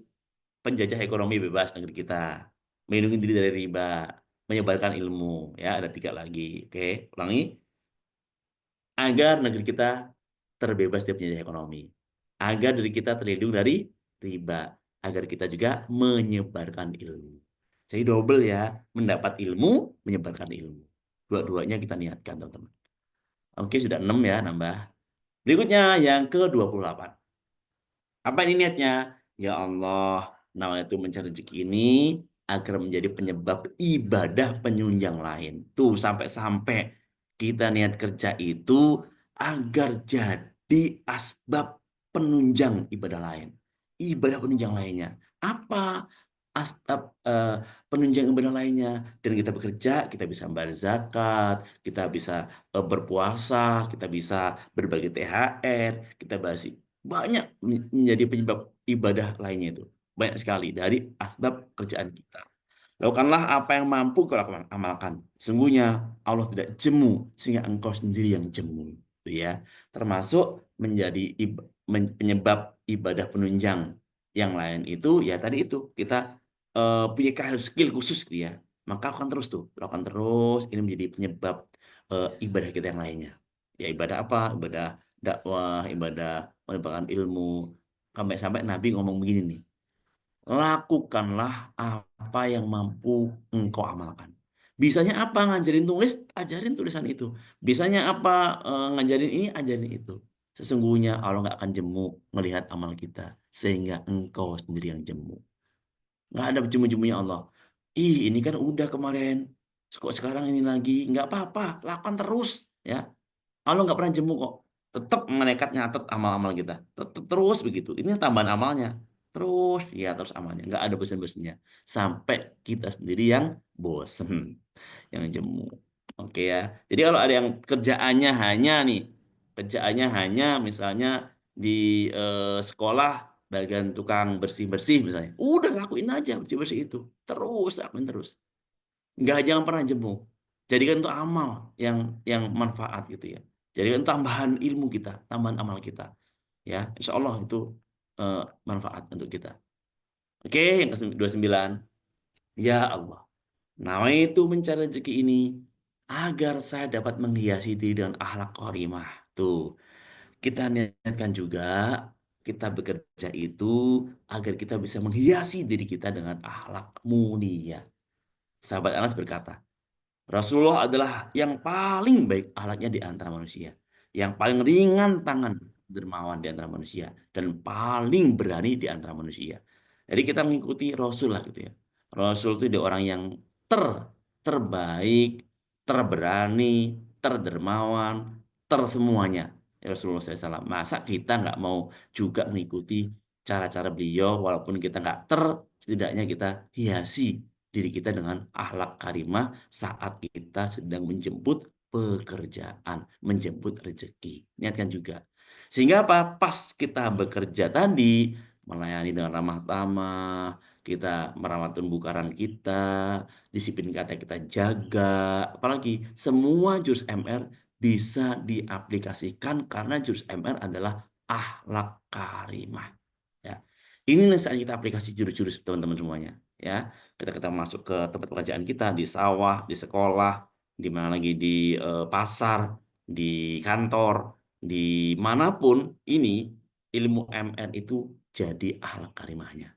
Penjajah ekonomi bebas negeri kita. Melindungi diri dari riba. Menyebarkan ilmu. Ya ada 3 lagi. Oke. Ulangi. Agar negeri kita terbebas dari penjajah ekonomi. Agar diri kita terlindung dari riba. Agar kita juga menyebarkan ilmu. Jadi double ya. Mendapat ilmu, menyebarkan ilmu. Dua-duanya kita niatkan teman-teman. Oke sudah 6 ya nambah. Berikutnya yang ke-28. Apa ini niatnya? Ya Allah, namanya itu mencari rezeki ini agar menjadi penyebab ibadah penunjang lain. Tuh sampai-sampai kita niat kerja itu agar jadi asbab penunjang ibadah lain. Ibadah penunjang lainnya. Apa asbab penunjang ibadah lainnya? Dan kita bekerja, kita bisa membayar zakat, kita bisa berpuasa, kita bisa berbagi THR, kita basi banyak menjadi penyebab ibadah lainnya itu. Banyak sekali dari asbab kerjaan kita. Lakukanlah apa yang mampu kau amalkan. Sungguhnya Allah tidak jemu sehingga engkau sendiri yang jemu. Itu ya. Termasuk menjadi penyebab ibadah penunjang yang lain itu ya tadi itu kita punya skill khusus gitu ya. Maka lakukan terus tuh, lakukan terus ini menjadi penyebab ibadah kita yang lainnya. Ya ibadah apa? Ibadah dakwah, ibadah menyebarkan ilmu. Sampai-sampai Nabi ngomong begini nih. Lakukanlah apa yang mampu engkau amalkan. Bisanya apa? Ngajarin tulis, ajarin tulisan itu. Bisanya apa? Ngajarin ini, ajarin itu. Sesungguhnya Allah nggak akan jemu melihat amal kita. Sehingga engkau sendiri yang jemu. Nggak ada jemu-jemunya Allah. Ih, ini kan udah kemarin. Kok sekarang ini lagi? Nggak apa-apa, lakukan terus. Ya, Allah nggak pernah jemu kok. Tetap menekat nyatet amal-amal kita. Tetap terus begitu. Ini tambahan amalnya. Terus, ya terus amalnya. Nggak ada bosan-bosannya. Sampai kita sendiri yang bosen. Yang jemu. Oke ya. Jadi kalau ada yang kerjaannya hanya nih. Kerjaannya hanya misalnya di sekolah bagian tukang bersih-bersih misalnya. Udah lakuin aja bersih-bersih itu. Terus, lakuin terus. Nggak jangan pernah jemu. Jadikan itu amal yang manfaat gitu ya. Jadikan tambahan ilmu kita, tambahan amal kita. Ya, insya Allah itu manfaat untuk kita. Oke, yang ke-29. Ya Allah, nawaitu mencari rezeki ini agar saya dapat menghiasi diri dengan akhlak karimah. Tuh, kita niatkan juga kita bekerja itu agar kita bisa menghiasi diri kita dengan akhlak mulia. Sahabat Anas berkata, Rasulullah adalah yang paling baik akhlaknya di antara manusia, yang paling ringan tangan dermawan di antara manusia, dan paling berani di antara manusia. Jadi kita mengikuti Rasul lah gitu ya. Rasul itu dia orang yang terbaik, terberani, terdermawan, tersemuanya. Ya Rasulullah SAW. Masa kita nggak mau juga mengikuti cara-cara beliau, walaupun kita nggak setidaknya kita hiasi diri kita dengan akhlak karimah saat kita sedang menjemput pekerjaan, menjemput rezeki. Niatkan juga. Sehingga apa? Pas kita bekerja tadi, melayani dengan ramah tamah, kita merawat terumbu karang kita, disiplin kata kita jaga, apalagi semua jurus MR bisa diaplikasikan karena jurus MR adalah akhlak karimah. Ya, ini saat kita aplikasi jurus-jurus teman-teman semuanya. Ya, kita masuk ke tempat pekerjaan kita di sawah, di sekolah, di mana lagi di pasar, di kantor, di manapun ini ilmu MR itu jadi akhlak karimahnya.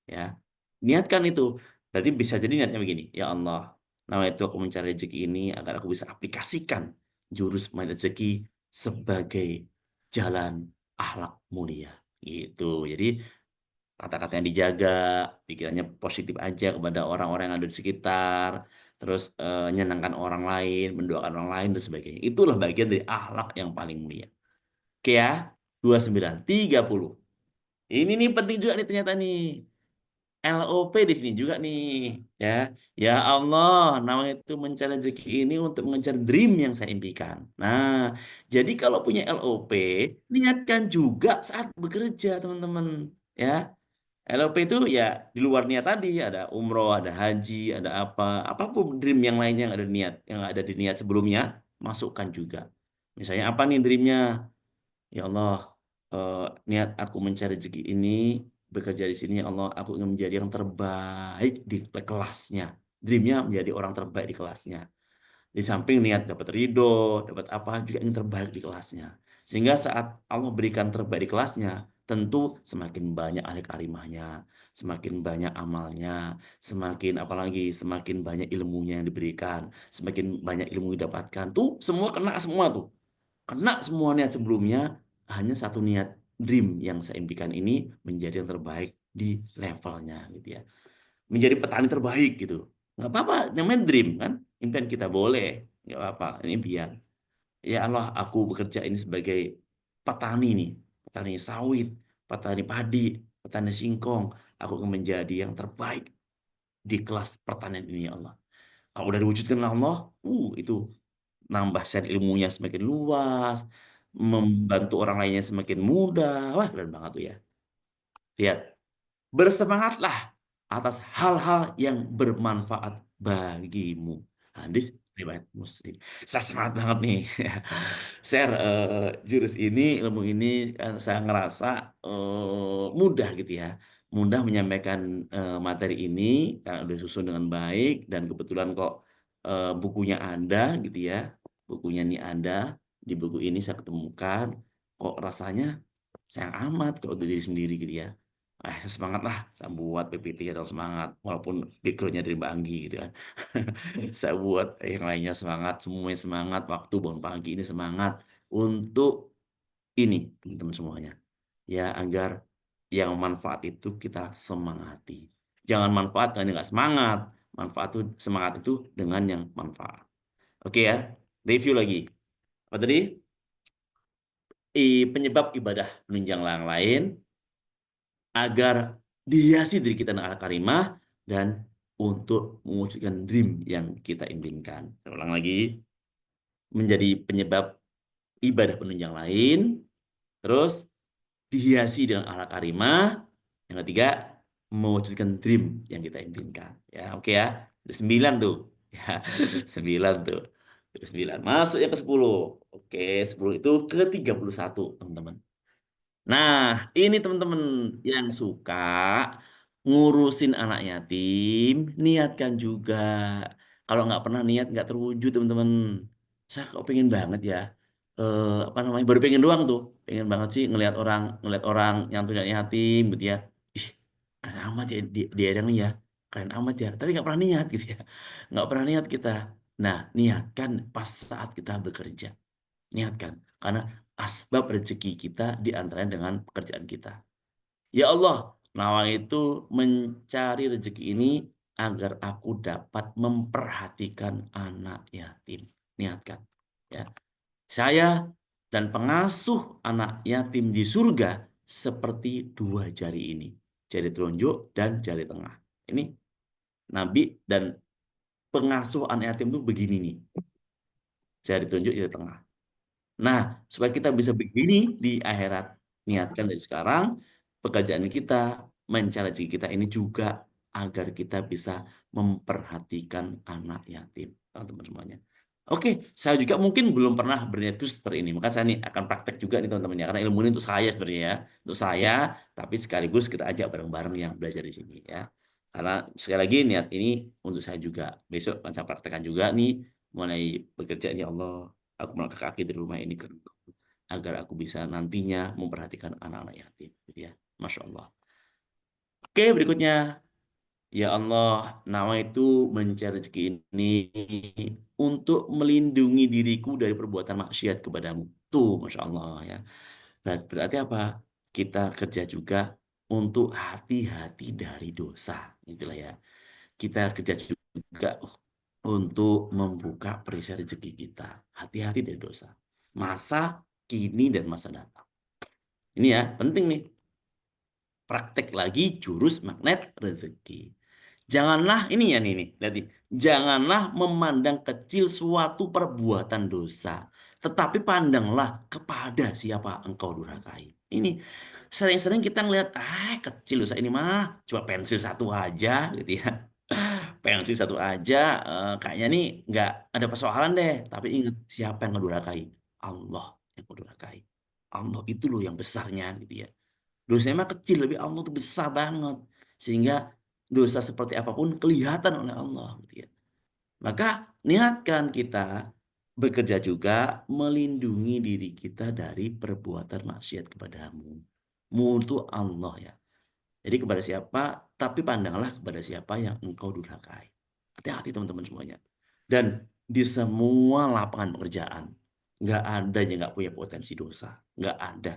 Ya, niatkan itu. Berarti bisa jadi niatnya begini, ya Allah, nama itu aku mencari rezeki ini agar aku bisa aplikasikan jurus rezeki sebagai jalan akhlak mulia. Gitu. Jadi kata-kata yang dijaga, pikirannya positif aja kepada orang-orang yang ada di sekitar, terus menyenangkan orang lain, mendoakan orang lain dan sebagainya. Itulah bagian dari akhlak yang paling mulia. Oke ya, 29, 30. Ini nih penting juga nih ternyata nih. LOP di sini juga nih, ya. Ya Allah, namanya itu mencari rezeki ini untuk mengejar dream yang saya impikan. Nah, jadi kalau punya LOP, niatkan juga saat bekerja, teman-teman. Ya, LOP itu ya di luar niat tadi ada umroh, ada haji, ada apapun dream yang lainnya yang ada niat, yang ada di niat sebelumnya, masukkan juga. Misalnya apa nih dreamnya? Ya Allah, niat aku mencari rezeki ini, bekerja di sini, ya Allah, aku ingin menjadi yang terbaik di kelasnya. Dreamnya menjadi orang terbaik di kelasnya. Di samping niat dapat ridho, dapat apa, juga ingin terbaik di kelasnya. Sehingga saat Allah berikan terbaik di kelasnya, tentu semakin banyak ahli karimahnya, semakin banyak amalnya, semakin apalagi semakin banyak ilmunya yang diberikan, semakin banyak ilmu yang didapatkan. Tuh semua kena semua tuh. Kena semua niat sebelumnya, hanya satu niat dream yang saya impikan ini menjadi yang terbaik di levelnya gitu ya. Menjadi petani terbaik gitu. Nggak apa-apa, namanya dream kan. Impian kita boleh, nggak apa-apa, ini impian. Ya Allah, aku bekerja ini sebagai petani nih, petani sawit, petani padi, petani singkong. Aku akan menjadi yang terbaik di kelas pertanian ini ya Allah. Kalau udah diwujudkan oleh Allah, itu nambah share ilmunya semakin luas, membantu orang lainnya semakin mudah. Wah, keren banget tuh ya. Lihat, bersemangatlah atas hal-hal yang bermanfaat bagimu. Hadis riwayat Muslim. Saya semangat banget nih. Share jurus ini, ilmu ini saya ngerasa mudah gitu ya. Mudah menyampaikan materi ini yang udah susun dengan baik dan kebetulan kok bukunya ada gitu ya. Bukunya ini ada, di buku ini saya ketemukan kok rasanya sayang amat kalau untuk diri sendiri gitu ya. Saya semangat lah, saya buat PPT dong semangat, walaupun backgroundnya dari Mbak Anggi gitu kan. Saya buat yang lainnya semangat, semuanya semangat, waktu bangun pagi ini semangat untuk ini teman-teman semuanya. Ya agar yang manfaat itu kita semangati. Jangan manfaat dengan nggak semangat. Manfaat itu semangat itu dengan yang manfaat. Oke ya, review lagi. Apa tadi? Penyebab ibadah menunjang yang lain agar dihiasi diri kita dengan akhlak karimah dan untuk mewujudkan dream yang kita impikan. Saya ulang lagi, menjadi penyebab ibadah penunjang lain, terus dihiasi dengan akhlak karimah, yang ketiga mewujudkan dream yang kita impikan. Ya, oke ya. Ada 9 tuh. Ya, 9 tuh. Ada 9. Masuk yang ke-10. Oke, 10 itu ke-31, teman-teman. Nah, ini teman-teman yang suka ngurusin anak yatim, niatkan juga. Kalau nggak pernah niat, nggak terwujud, teman-teman. Saya kok pengen banget ya. Apa namanya? Baru pengen doang tuh. Pengen banget sih ngelihat orang nyantuni anak yatim gitu ya. Ih, keren amat ya dia yang ya. Keren amat ya. Tapi nggak pernah niat gitu ya. Nggak pernah niat kita. Nah, niatkan pas saat kita bekerja. Niatkan. Karena asbab rezeki kita diantaranya dengan pekerjaan kita. Ya Allah, Nawa itu mencari rezeki ini agar aku dapat memperhatikan anak yatim. Niatkan. Ya. Saya dan pengasuh anak yatim di surga seperti dua jari ini. Jari telunjuk dan jari tengah. Ini Nabi dan pengasuh anak yatim itu begini nih. Jari telunjuk, jari tengah. Nah, supaya kita bisa begini di akhirat, niatkan dari sekarang pekerjaan kita, mencari rezeki kita ini juga agar kita bisa memperhatikan anak yatim, teman-teman semuanya. Oke, saya juga mungkin belum pernah berniat itu seperti ini, maka saya nih akan praktek juga nih teman-teman ya, karena ilmu ini untuk saya sebenarnya ya, untuk saya, tapi sekaligus kita ajak bareng-bareng yang belajar di sini ya. Karena sekali lagi niat ini untuk saya juga, besok akan saya praktekkan juga nih, mulai bekerja ya Allah. Aku melangkah kaki dari rumah ini agar aku bisa nantinya memperhatikan anak-anak yatim. Gitu ya, Masya Allah. Oke, berikutnya. Ya Allah, nama itu mencari rezeki ini untuk melindungi diriku dari perbuatan maksiat kepadamu. Tuh, Masya Allah ya. Berarti apa? Kita kerja juga untuk hati-hati dari dosa. Itulah ya. Kita kerja juga untuk membuka perisai rezeki kita. Hati-hati dari dosa. Masa kini dan masa datang. Ini ya, penting nih. Praktek lagi jurus magnet rezeki. Janganlah, ini ya nih, lihat nih. Janganlah memandang kecil suatu perbuatan dosa. Tetapi pandanglah kepada siapa engkau durhakai. Ini sering-sering kita ngelihat, kecil dosa ini mah. Cuma pensil satu aja gitu ya. Pensil satu aja, kayaknya nih nggak ada persoalan deh. Tapi ingat, siapa yang ngedurhakai? Allah yang ngedurhakai. Allah itu loh yang besarnya gitu ya. Dosanya mah kecil, tapi Allah itu besar banget. Sehingga dosa seperti apapun kelihatan oleh Allah gitu ya. Maka niatkan kita bekerja juga melindungi diri kita dari perbuatan maksiat kepadamu. Mutu Allah ya. Jadi kepada siapa, tapi pandanglah kepada siapa yang engkau durhakai. Hati-hati teman-teman semuanya. Dan di semua lapangan pekerjaan, nggak ada yang nggak punya potensi dosa. Nggak ada.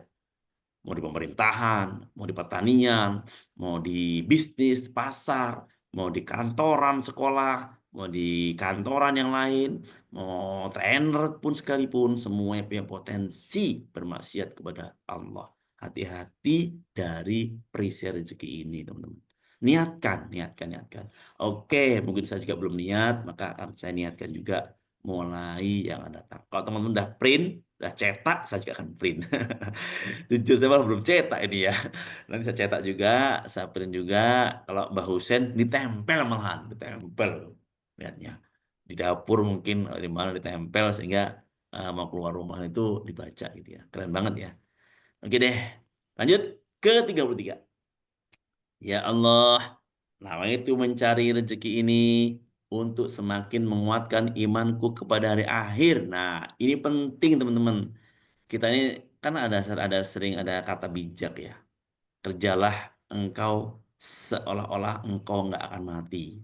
Mau di pemerintahan, mau di pertanian, mau di bisnis, pasar, mau di kantoran, sekolah, mau di kantoran yang lain, mau trainer pun sekalipun, semuanya punya potensi bermaksiat kepada Allah. Hati-hati dari perisai rezeki ini, teman-teman. Niatkan, niatkan, niatkan. Oke, mungkin saya juga belum niat, maka akan saya niatkan juga mulai yang akan datang. Kalau teman-teman udah print, udah cetak, saya juga akan print. Jujur saya malah belum cetak ini ya. Nanti saya cetak juga, saya print juga. Kalau Mbah Husen ditempel malahan, ditempel lihatnya. Di dapur mungkin di mana ditempel sehingga mau keluar rumah itu dibaca gitu ya. Keren banget ya. Oke deh. Lanjut ke 33. Ya Allah, nama itu mencari rezeki ini untuk semakin menguatkan imanku kepada hari akhir. Nah, ini penting teman-teman. Kita ini kan ada sering ada kata bijak ya. Kerjalah engkau seolah-olah engkau nggak akan mati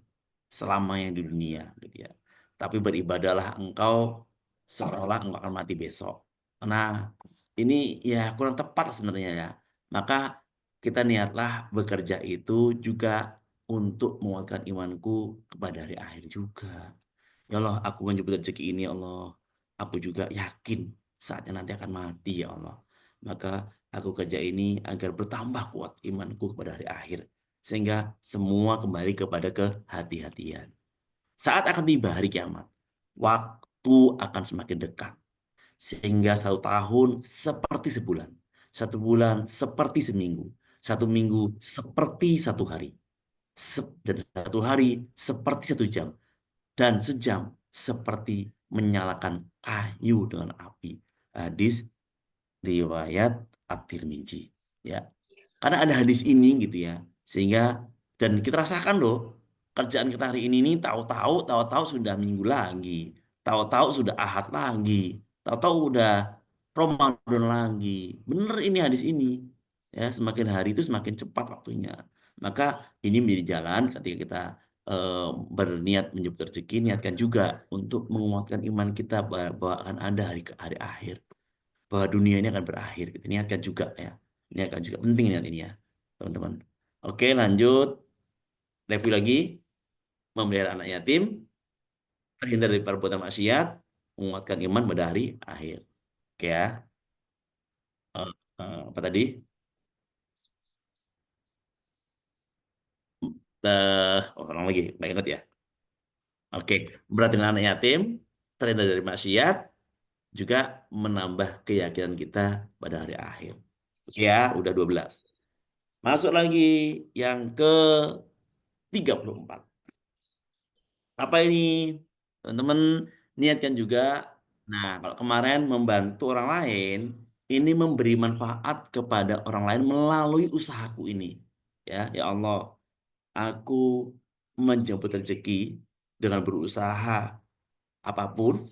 selamanya di dunia gitu ya. Tapi beribadahlah engkau seolah engkau akan mati besok. Nah, ini ya kurang tepat sebenarnya ya. Maka kita niatlah bekerja itu juga untuk menguatkan imanku kepada hari akhir juga. Ya Allah, aku menyebut rezeki ini ya Allah. Aku juga yakin saatnya nanti akan mati ya Allah. Maka aku kerja ini agar bertambah kuat imanku kepada hari akhir. Sehingga semua kembali kepada kehati-hatian. Saat akan tiba hari kiamat, waktu akan semakin dekat. Sehingga 1 tahun seperti sebulan. 1 bulan seperti seminggu. 1 minggu seperti 1 hari. Dan 1 hari seperti 1 jam. Dan sejam seperti menyalakan kayu dengan api. Hadis riwayat At-Tirmizi ya. Karena ada hadis ini gitu ya. Sehingga dan kita rasakan loh kerjaan kita hari ini nih tahu-tahu sudah minggu lagi. Tahu-tahu sudah Ahad lagi. Tahu-tahu udah Ramadan lagi. Bener ini hadis ini. Ya, semakin hari itu semakin cepat waktunya. Maka ini menjadi jalan ketika kita berniat menjemput rezeki, niatkan juga untuk menguatkan iman kita bahwa akan ada hari akhir, bahwa dunia ini akan berakhir. Gitu. Niatkan juga ya, niatkan juga penting niat ini ya, teman-teman. Oke, lanjut. Review lagi. Memelihara anak yatim, terhindar dari perbuatan maksiat, menguatkan iman pada hari akhir. Oke ya. Eh, apa tadi? Orang lagi, nggak ingat ya. Oke, berat dengan anak yatim, terhindar dari maksiat, juga menambah keyakinan kita pada hari akhir. Oke ya, udah 12. Masuk lagi yang ke 34. Apa ini? Teman-teman niatkan juga. Nah, kalau kemarin membantu orang lain, ini memberi manfaat kepada orang lain melalui usahaku ini. Ya Allah, aku menjemput rezeki dengan berusaha apapun,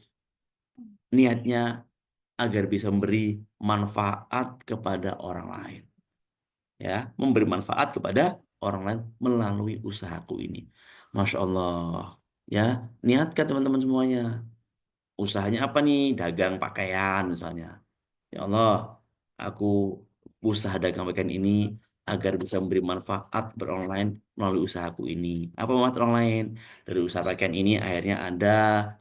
niatnya agar bisa memberi manfaat kepada orang lain. Ya, memberi manfaat kepada orang lain melalui usahaku ini. Masya Allah. Ya, niatkan teman-teman semuanya. Usahanya apa nih? Dagang pakaian misalnya. Ya Allah, aku usaha dagang pakaian ini agar bisa memberi manfaat berorang lain melalui usahaku ini. Apa manfaat orang lain? Dari usaha pakaian ini akhirnya ada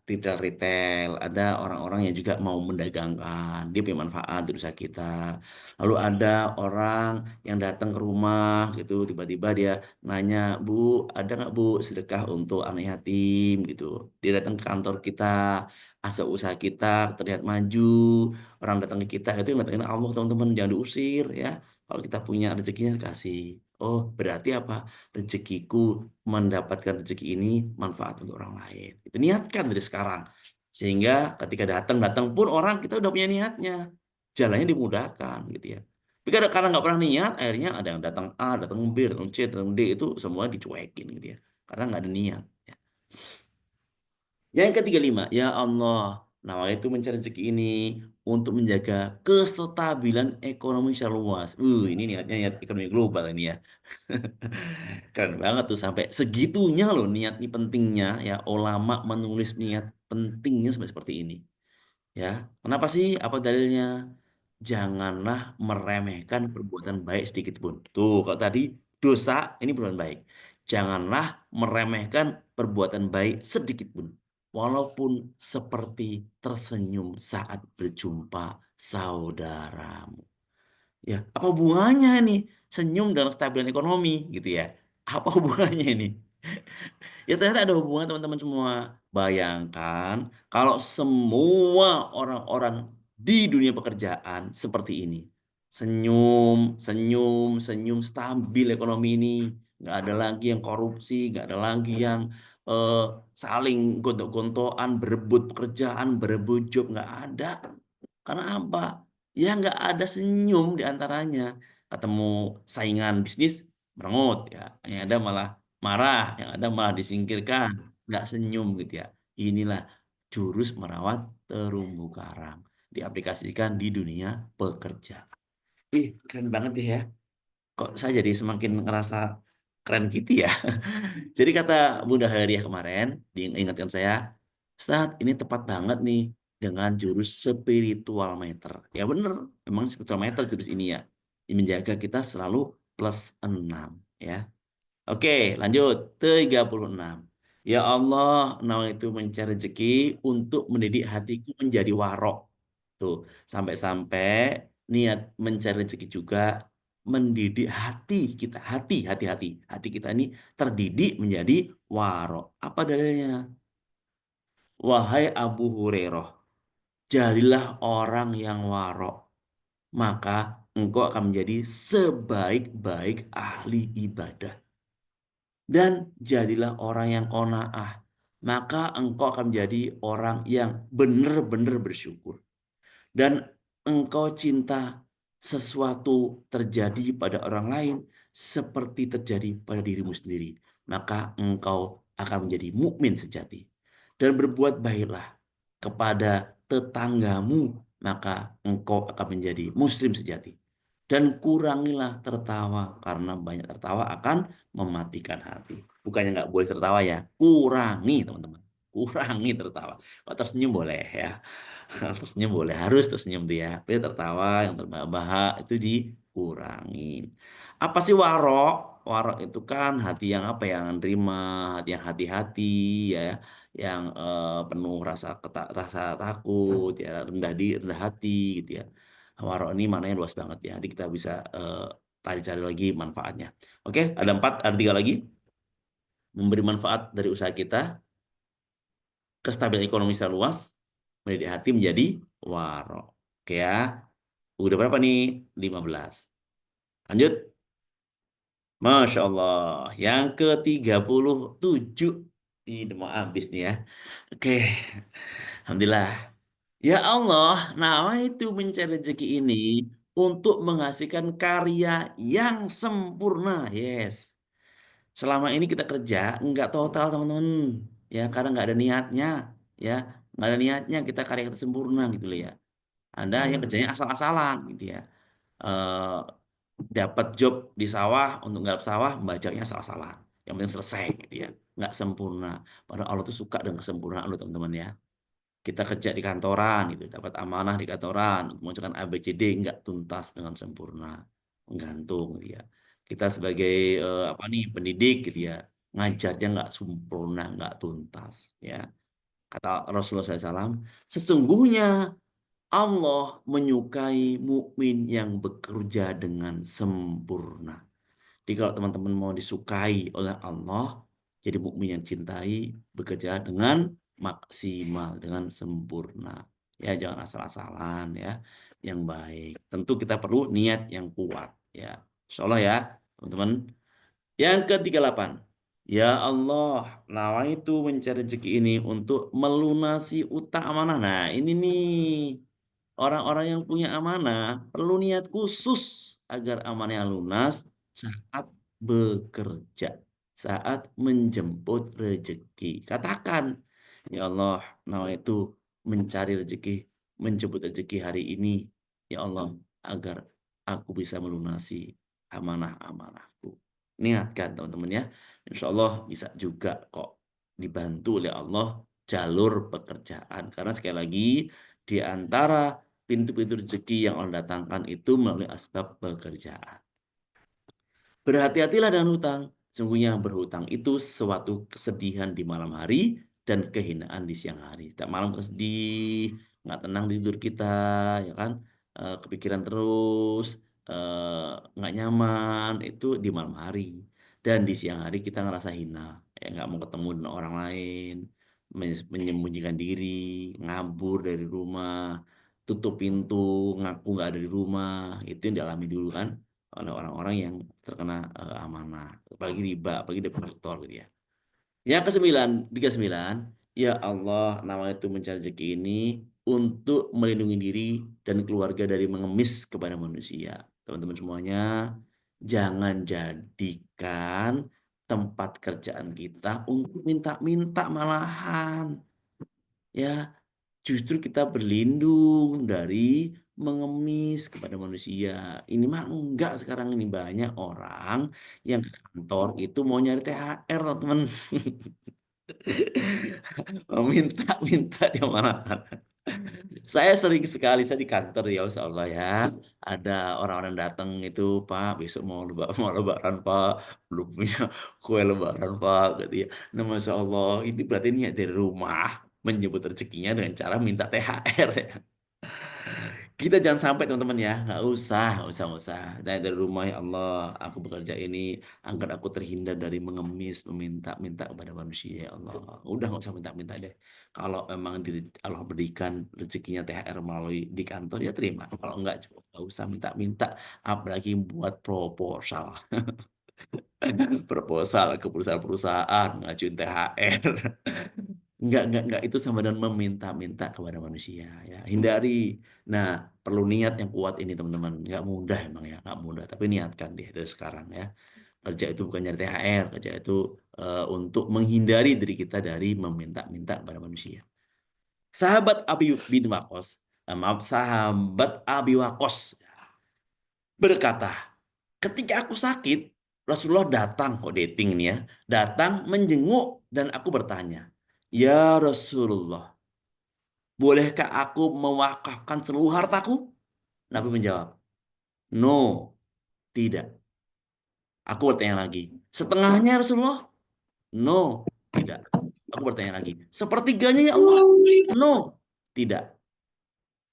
retail-retail, ada orang-orang yang juga mau mendagangkan. Dia punya manfaat dari usaha kita. Lalu ada orang yang datang ke rumah gitu, tiba-tiba dia nanya, Bu, ada nggak Bu sedekah untuk anak yatim gitu. Dia datang ke kantor kita, asal usaha kita terlihat maju, orang datang ke kita itu yang datangin Allah teman-teman, jangan diusir ya. Kalau kita punya rezekinya kasih. Oh, berarti apa? Rezekiku mendapatkan rezeki ini manfaat untuk orang lain. Itu niatkan dari sekarang. Sehingga ketika datang pun orang kita udah punya niatnya. Jalannya dimudahkan gitu ya. Tapi karena nggak pernah niat, akhirnya ada yang datang A, datang B, datang C, datang D, itu semua dicuekin gitu ya. Karena nggak ada niat. Ya. Yang ketiga lima, ya Allah, nama itu mencari rezeki ini untuk menjaga kestabilan ekonomi secara luas. Ini niatnya niat ekonomi global ini ya. Keren banget tuh sampai segitunya loh niat ini pentingnya ya ulama menulis niat pentingnya sampai seperti ini. Ya, kenapa sih? Apa dalilnya? Janganlah meremehkan perbuatan baik sedikit pun. Tuh, kalau tadi dosa ini perbuatan baik. Janganlah meremehkan perbuatan baik sedikit pun. Walaupun seperti tersenyum saat berjumpa saudaramu. Ya, apa hubungannya nih senyum dengan kestabilan ekonomi gitu ya? Apa hubungannya ini? Ya ternyata ada hubungan teman-teman semua. Bayangkan kalau semua orang-orang di dunia pekerjaan seperti ini. Senyum, senyum, senyum, stabil ekonomi ini. Nggak ada lagi yang korupsi, nggak ada lagi yang eh, saling gontok-gontokan, berebut pekerjaan, berebut job, nggak ada. Karena apa? Ya nggak ada senyum di antaranya. Ketemu saingan bisnis, merengut ya. Yang ada malah marah, yang ada malah disingkirkan, nggak senyum gitu ya. Inilah jurus merawat terumbu karang. Diaplikasikan di dunia pekerja. Keren banget ya. Kok saya jadi semakin ngerasa keren gitu ya. Jadi kata Bunda Hariah kemarin, diingatkan saya, saat ini tepat banget nih dengan jurus spiritual meter. Ya bener, memang spiritual meter jurus ini ya. Yang menjaga kita selalu +6 ya. Oke, lanjut. 36. Ya Allah, Engkau itu mencari rezeki untuk mendidik hatiku menjadi warok. Tuh, sampai-sampai niat mencari rezeki juga mendidik hati kita. Hati. Hati kita ini terdidik menjadi warok. Apa dalilnya? Wahai Abu Hurairah, jadilah orang yang warok. Maka engkau akan menjadi sebaik-baik ahli ibadah. Dan jadilah orang yang qanaah, maka engkau akan menjadi orang yang benar-benar bersyukur. Dan engkau cinta sesuatu terjadi pada orang lain seperti terjadi pada dirimu sendiri, maka engkau akan menjadi mukmin sejati. Dan berbuat baiklah kepada tetanggamu, maka engkau akan menjadi muslim sejati. Dan kurangilah tertawa, karena banyak tertawa akan mematikan hati. Bukannya nggak boleh tertawa ya, kurangi teman-teman. Kurangi tertawa. Kalau tersenyum boleh ya. Tersenyum boleh, harus tersenyum tuh ya. Tapi tertawa yang terbahak-bahak itu dikurangi. Apa sih warok? Warok itu kan hati yang apa ya, yang nerima, hati yang hati-hati ya, yang penuh rasa takut ya, rendah hati gitu ya. Warok ini maknanya luas banget ya. Nanti kita bisa cari lagi manfaatnya. Oke, ada 3 lagi. Memberi manfaat dari usaha kita, kestabilan ekonomi secara luas, mendidik hati menjadi warok. Oke ya. Udah berapa nih? 15. Lanjut. Masya Allah. Yang ke-37. Ini mau habis nih ya. Oke. Alhamdulillah. Ya Allah, nama itu mencari rezeki ini untuk menghasilkan karya yang sempurna. Yes. Selama ini kita kerja nggak total teman-teman. Ya, karena nggak ada niatnya. Ya, nggak ada niatnya kita karya kita sempurna gitu loh ya. Ada yang kerjanya asal-asalan gitu ya. Eh, Dapat job di sawah untuk nggak sawah bacanya salah-salah. Yang penting selesai gitu ya. Nggak sempurna. Padahal Allah tuh suka dengan kesempurnaan loh teman-teman ya. Kita kerja di kantoran gitu, dapat amanah di kantoran untuk mengerjakan ABCD nggak tuntas dengan sempurna. Menggantung gitu ya. Kita sebagai apa nih pendidik gitu ya, ngajarnya nggak sempurna, nggak tuntas ya. Kata Rasulullah SAW, sesungguhnya Allah menyukai mukmin yang bekerja dengan sempurna. Jadi kalau teman-teman mau disukai oleh Allah, jadi mukmin yang cintai, bekerja dengan maksimal, dengan sempurna. Ya, jangan asal-asalan ya, yang baik. Tentu kita perlu niat yang kuat ya. Insya Allah ya, teman-teman. Yang ke-38. Ya Allah, nawaitu mencari rezeki ini untuk melunasi utang amanah. Nah, ini nih. Orang-orang yang punya amanah perlu niat khusus agar amanahnya lunas saat bekerja, saat menjemput rezeki. Katakan, ya Allah, nawaitu mencari rezeki, menjemput rezeki hari ini, ya Allah, agar aku bisa melunasi amanah-amanahku. Niatkan teman-teman ya. Insya Allah bisa juga kok dibantu oleh Allah jalur pekerjaan. Karena sekali lagi di antara pintu-pintu rezeki yang Allah datangkan itu melalui asbab pekerjaan. Berhati-hatilah dengan hutang. Sungguhnya berhutang itu suatu kesedihan di malam hari dan kehinaan di siang hari. Setiap malam kita sedih, nggak tenang di tidur kita, ya kan? Kepikiran terus, nggak nyaman itu di malam hari. Dan di siang hari kita ngerasa hina, ya nggak mau ketemu dengan orang lain, menyembunyikan diri, ngabur dari rumah, tutup pintu, ngaku nggak ada di rumah. Itu yang dialami dulu kan oleh orang-orang yang terkena amanah, apalagi riba, apalagi debt collector gitu ya. Yang ke-9, 39, ya Allah, nama itu mencari rezeki ini untuk melindungi diri dan keluarga dari mengemis kepada manusia. Teman-teman semuanya, jangan jadikan tempat kerjaan kita untuk minta-minta malahan. Ya, justru kita berlindung dari mengemis kepada manusia. Ini mah enggak sekarang ini banyak orang yang ke kantor itu mau nyari THR, teman. Mau minta dia mana? Saya sering sekali saya di kantor ya, Masya Allah ya. Ada orang-orang datang itu, Pak, besok mau lebaran, Pak. Belum punya kue lebaran, Pak, gitu ya. Nah, Masya Allah, ini berarti niat dari rumah menyebut rezekinya dengan cara minta THR ya. Kita jangan sampai teman-teman ya, nggak usah. Dan dari rumah ya Allah, aku bekerja ini agar aku terhindar dari mengemis, meminta-minta kepada manusia ya Allah. Udah nggak usah minta-minta deh. Kalau memang Allah berikan rezekinya THR melalui di kantor ya terima. Kalau enggak juga nggak usah minta-minta, apalagi buat proposal. Proposal ke perusahaan-perusahaan ngajuin THR. Enggak, itu sama dengan meminta-minta kepada manusia ya. Hindari. Nah, perlu niat yang kuat ini teman-teman. Nggak mudah emang ya, nggak mudah. Tapi niatkan deh dari sekarang ya. Kerja itu bukan nyari THR, kerja itu untuk menghindari diri kita dari meminta-minta kepada manusia. Sahabat Abi bin Waqqas, maaf, sahabat Abi Waqqas berkata, ketika aku sakit, Rasulullah datang, kok dating ini ya, datang menjenguk dan aku bertanya, ya Rasulullah, bolehkah aku mewakafkan seluruh hartaku? Nabi menjawab, no, tidak. Aku bertanya lagi, setengahnya Rasulullah? No, tidak. Aku bertanya lagi, sepertiganya ya Allah? No, tidak.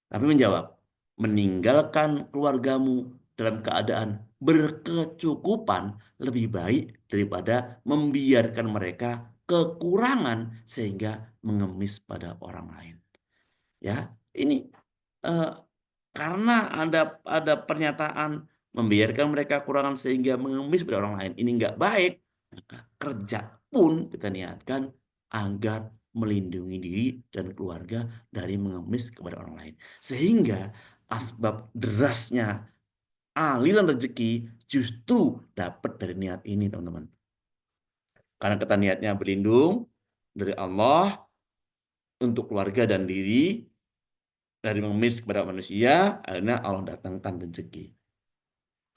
Tapi menjawab, meninggalkan keluargamu dalam keadaan berkecukupan lebih baik daripada membiarkan mereka kekurangan sehingga mengemis pada orang lain. Ya, ini eh, karena ada pernyataan membiarkan mereka kekurangan sehingga mengemis pada orang lain. Ini nggak baik. Maka kerja pun kita niatkan agar melindungi diri dan keluarga dari mengemis kepada orang lain. Sehingga asbab derasnya aliran rezeki justru dapat dari niat ini, teman-teman. Karena kita niatnya berlindung dari Allah untuk keluarga dan diri dari mengemis kepada manusia, akhirnya Allah datangkan rezeki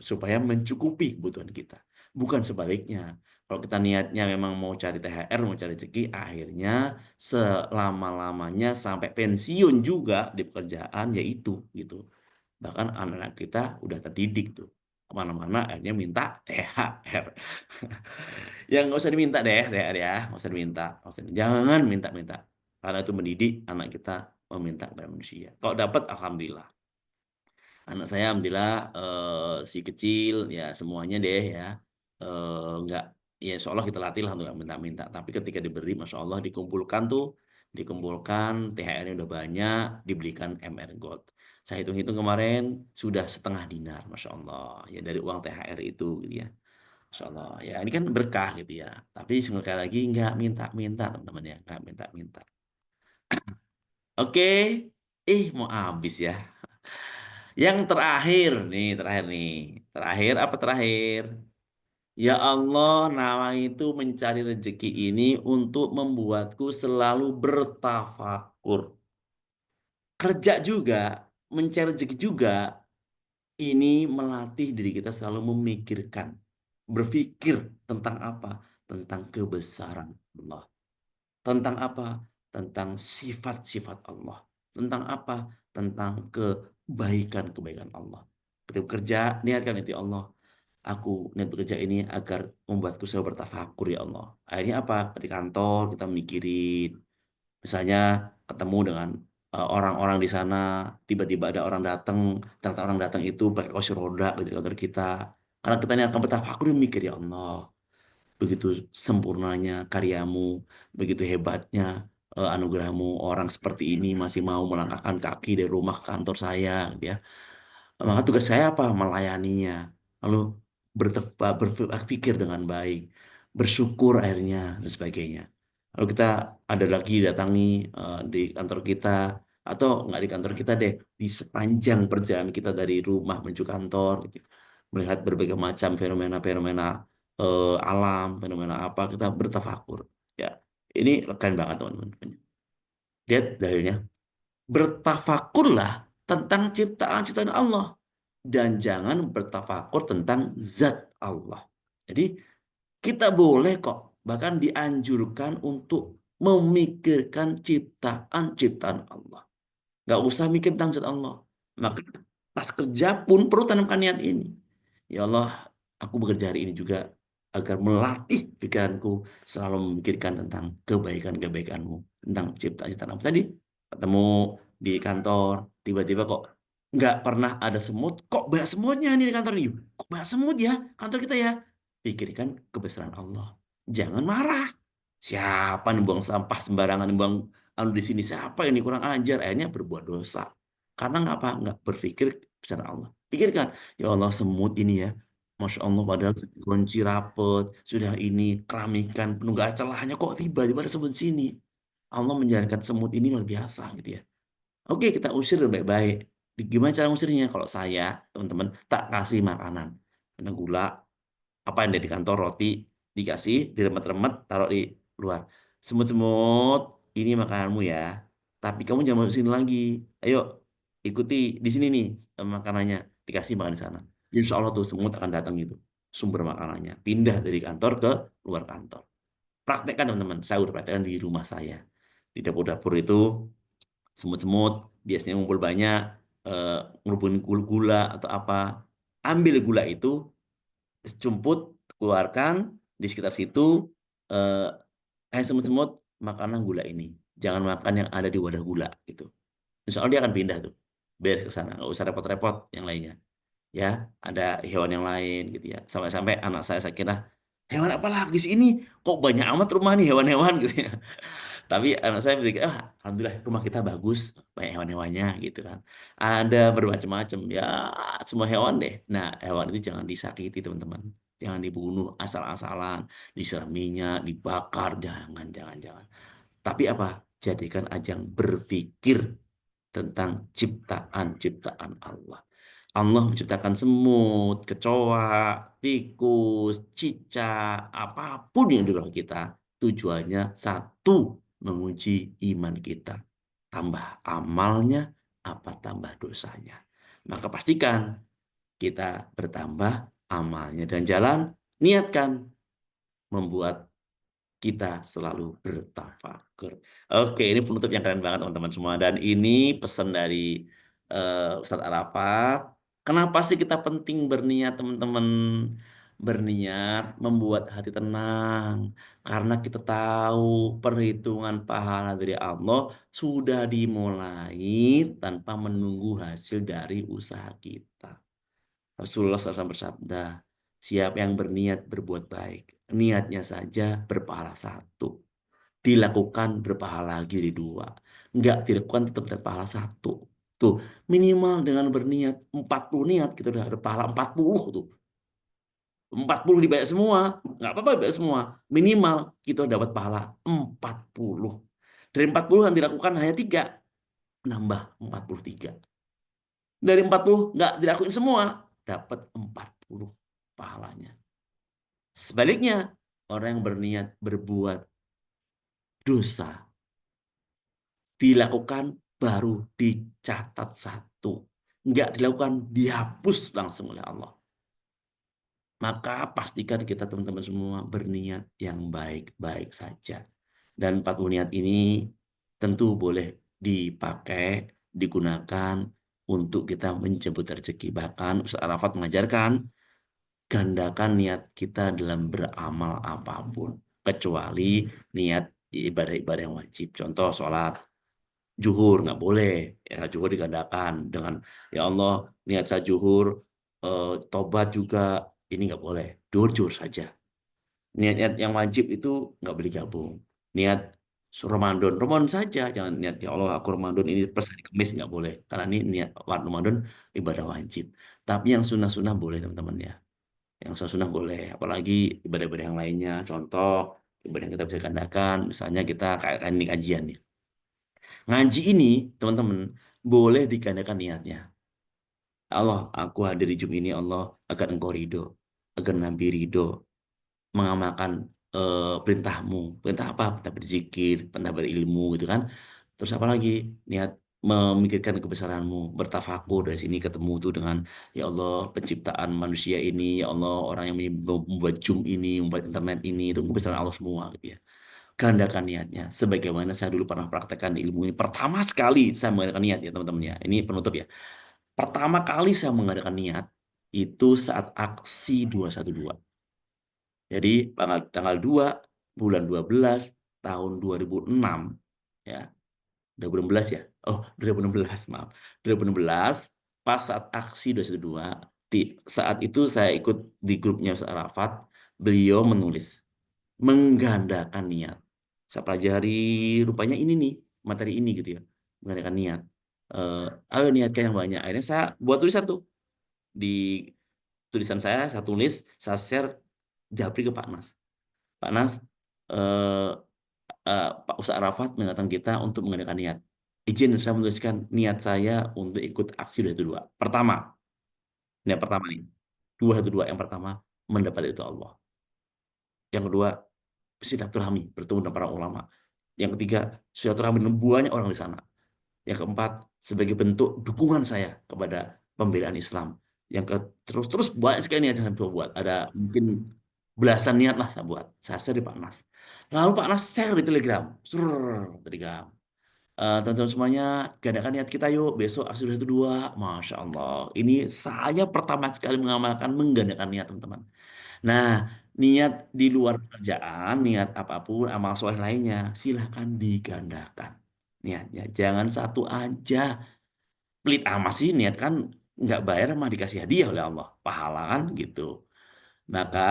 supaya mencukupi kebutuhan kita. Bukan sebaliknya. Kalau kita niatnya memang mau cari THR, mau cari rezeki, akhirnya selama-lamanya sampai pensiun juga di pekerjaan yaitu gitu. Bahkan anak-anak kita udah terdidik tuh. Kemana-mana akhirnya minta THR. Yang nggak usah diminta deh THR ya, nggak usah diminta. Jangan minta-minta. Karena itu mendidik anak kita meminta kepada manusia. Kalau dapat, alhamdulillah. Anak saya alhamdulillah si kecil ya semuanya deh ya nggak ya insya Allah kita latih lah untuk nggak minta-minta. Tapi ketika diberi, masya Allah dikumpulkan THR-nya udah banyak, dibelikan MR Gold. Saya hitung-hitung kemarin sudah setengah dinar, masya Allah ya dari uang THR itu gitu ya. Masya Allah ya ini kan berkah gitu ya. Tapi sekali lagi nggak minta-minta teman-teman ya, nggak minta-minta. Oke, mau habis ya. Yang terakhir nih. Terakhir apa terakhir? Ya Allah, nama itu mencari rezeki ini untuk membuatku selalu bertafakur. Kerja juga, mencari rezeki juga, ini melatih diri kita selalu memikirkan, berpikir tentang apa? Tentang kebesaran Allah. Tentang apa? Tentang sifat-sifat Allah. Tentang apa? Tentang kebaikan-kebaikan Allah. Ketika bekerja, niatkan itu ya Allah. Aku niat bekerja ini agar membuatku selalu bertafakur ya Allah. Akhirnya apa? Di kantor kita mikirin. Misalnya ketemu dengan orang-orang di sana, tiba-tiba ada orang datang, ternyata orang datang itu pakai kursi roda gitu di kantor kita. Karena kita niatkan bertafakur, mikir ya Allah begitu sempurnanya karyamu, begitu hebatnya anugerahmu, orang seperti ini masih mau melangkahkan kaki dari rumah ke kantor saya, gitu ya. Maka tugas saya apa? Melayaninya. Lalu berpikir dengan baik, bersyukur akhirnya, dan sebagainya. Lalu kita ada lagi datangi di kantor kita, atau nggak di kantor kita deh, di sepanjang perjalanan kita dari rumah menuju kantor, gitu. Melihat berbagai macam fenomena-fenomena alam, fenomena apa, kita bertafakur. Ya, ini keren banget teman-teman. Lihat dalilnya. Bertafakurlah tentang ciptaan-ciptaan Allah. Dan jangan bertafakur tentang zat Allah. Jadi kita boleh kok, bahkan dianjurkan untuk memikirkan ciptaan-ciptaan Allah. Nggak usah mikir tentang zat Allah. Maka pas kerja pun perlu tanamkan niat ini. Ya Allah, aku bekerja hari ini juga agar melatih pikiranku selalu memikirkan tentang kebaikan-kebaikanmu, tentang ciptaan-ciptaan Allah. Tadi ketemu di kantor, tiba-tiba kok nggak pernah ada semut, kok banyak semutnya nih di kantor ini? Kok banyak semut ya kantor kita ya? Pikirkan kebesaran Allah. Jangan marah. Siapa nih buang sampah sembarangan, buang anu di sini, siapa ini kurang ajar, akhirnya berbuat dosa. Karena nggak berpikir kebesaran Allah. Pikirkan, ya Allah semut ini ya, Masya Allah padahal kunci rapet, sudah ini keramikan penuh gak ada celahnya, kok tiba-tiba ada semut di sini. Allah menjalankan semut ini luar biasa gitu ya. Oke, kita usir baik-baik. Gimana cara ngusirnya? Kalau saya, teman-teman, tak kasih makanan. Karena gula, apa yang ada di kantor, roti, dikasih, diremet-remet, taruh di luar. Semut-semut, ini makananmu ya. Tapi kamu jangan masuk sini lagi. Ayo, ikuti di sini nih makanannya. Dikasih makan di sana. Insya Allah tuh semut akan datang gitu. Sumber makanannya. Pindah dari kantor ke luar kantor. Praktekkan teman-teman. Saya udah praktekkan di rumah saya. Di dapur-dapur itu semut-semut biasanya ngumpul banyak ngumpulin gula atau apa, ambil gula itu, jumput keluarkan di sekitar situ, kayak semut-semut, makanlah gula ini. Jangan makan yang ada di wadah gula gitu. Insya Allah dia akan pindah tuh, beres ke sana, nggak usah repot-repot yang lainnya. Ya, ada hewan yang lain gitu ya. Sampai-sampai anak saya kira hewan apa lagi di sini? Kok banyak amat rumah nih hewan-hewan gitu ya. Tapi anak saya berpikir, alhamdulillah rumah kita bagus, banyak hewan-hewannya gitu kan. Ada bermacam-macam, ya semua hewan deh. Nah, hewan itu jangan disakiti teman-teman. Jangan dibunuh asal-asalan, disiram minyak, dibakar, jangan, jangan, jangan. Tapi apa? Jadikan ajang berpikir tentang ciptaan-ciptaan Allah. Allah menciptakan semut, kecoa, tikus, cicak, apapun yang di luar kita. Tujuannya satu, menguji iman kita. Tambah amalnya, apa tambah dosanya. Maka pastikan kita bertambah amalnya. Dan jalan, niatkan membuat kita selalu bertafakur. Oke, ini penutup yang keren banget teman-teman semua. Dan ini pesan dari Ustadz Arafat. Kenapa sih kita penting berniat teman-teman? Berniat membuat hati tenang. Karena kita tahu perhitungan pahala dari Allah sudah dimulai tanpa menunggu hasil dari usaha kita. Rasulullah SAW bersabda, siapa yang berniat berbuat baik, niatnya saja berpahala satu. Dilakukan berpahala lagi jadi dua. Enggak dilakukan tetap berpahala satu. Tuh, minimal dengan berniat 40 niat, kita udah ada pahala 40 tuh. 40 dibayar semua, nggak apa-apa dibayar semua. Minimal kita dapat pahala 40. Dari 40 yang dilakukan hanya 3, nambah 43. Dari 40 nggak dilakuin semua, dapat 40 pahalanya. Sebaliknya, orang yang berniat berbuat dosa, dilakukan baru dicatat satu. Nggak dilakukan, dihapus langsung oleh Allah. Maka pastikan kita teman-teman semua berniat yang baik-baik saja. Dan 40 niat ini tentu boleh dipakai, digunakan untuk kita menjemput rezeki. Bahkan Ustaz Arafat mengajarkan, gandakan niat kita dalam beramal apapun. Kecuali niat ibadah-ibadah yang wajib. Contoh sholat zuhur nggak boleh. Ya, zuhur digandakan dengan, ya Allah, niat saya zuhur, tobat juga, ini nggak boleh. Zuhur saja. Niat-niat yang wajib itu nggak boleh gabung. Niat Ramadan, Ramadan saja. Jangan niat, ya Allah, aku Ramadan ini pas hari Kamis, nggak boleh. Karena ini niat Ramadan ibadah wajib. Tapi yang sunnah-sunnah boleh teman-teman ya. Yang sunnah boleh, apalagi ibadah-ibadah yang lainnya. Contoh, ibadah yang kita bisa gandakan, misalnya kita kayak ini kajian nih. Ngaji ini, teman-teman, boleh digandakan niatnya. Allah, aku hadir di Jumat ini, Allah, agar engkau ridho, agar Nabi ridho, mengamalkan perintahmu. Perintah apa? Perintah berzikir, perintah berilmu, gitu kan. Terus apa lagi? Niat memikirkan kebesaranmu, bertafakur dari sini ketemu tuh dengan, ya Allah, penciptaan manusia ini, ya Allah, orang yang membuat Zoom ini, membuat internet ini, itu kebesaran Allah semua gitu ya. Gandakan niatnya. Sebagaimana saya dulu pernah praktekkan ilmu ini. Pertama sekali saya mengadakan niat ya teman-teman ya. Ini penutup ya. Pertama kali saya mengadakan niat itu saat aksi 212. Jadi tanggal 2 bulan 12 tahun 2006 ya. 2016 ya. Oh, 2016, maaf. 2016 pas saat aksi 212, saat itu saya ikut di grupnya Ustaz Arafat, beliau menulis menggandakan niat. Saya pelajari rupanya ini nih, materi ini gitu ya. Menggandakan niat. Ayo niatkan yang banyak. Akhirnya saya buat tulisan tuh. Di tulisan saya tulis, saya share japri ke Pak Nas. Pak Nas, eh, Pak Ustaz Arafat mengatakan kita untuk mengadakan niat. Izin saya menuliskan niat saya untuk ikut aksi 212. Pertama, niat pertama nih. 212 yang pertama, mendapat itu Allah. Yang kedua, silaturahmi, bertemu dengan para ulama. Yang ketiga, silaturahmi dengan banyak orang di sana. Yang keempat, sebagai bentuk dukungan saya kepada pembelaan Islam. Yang ke terus banyak sekali niat yang saya buat. Ada mungkin belasan niat lah saya buat. Saya share di Pak Nas. Lalu Pak Nas share di Telegram. Telegram. Teman-teman semuanya, gandakan niat kita yuk. Besok aksi 212. Masya Allah. Ini saya pertama sekali mengamalkan menggandakan niat teman-teman. Nah, Niat di luar pekerjaan, niat apapun, amal soleh lainnya, silahkan digandakan niatnya. Jangan satu aja. Pelit amat sih niat kan nggak bayar mah dikasih hadiah oleh Allah. Pahala kan gitu. Maka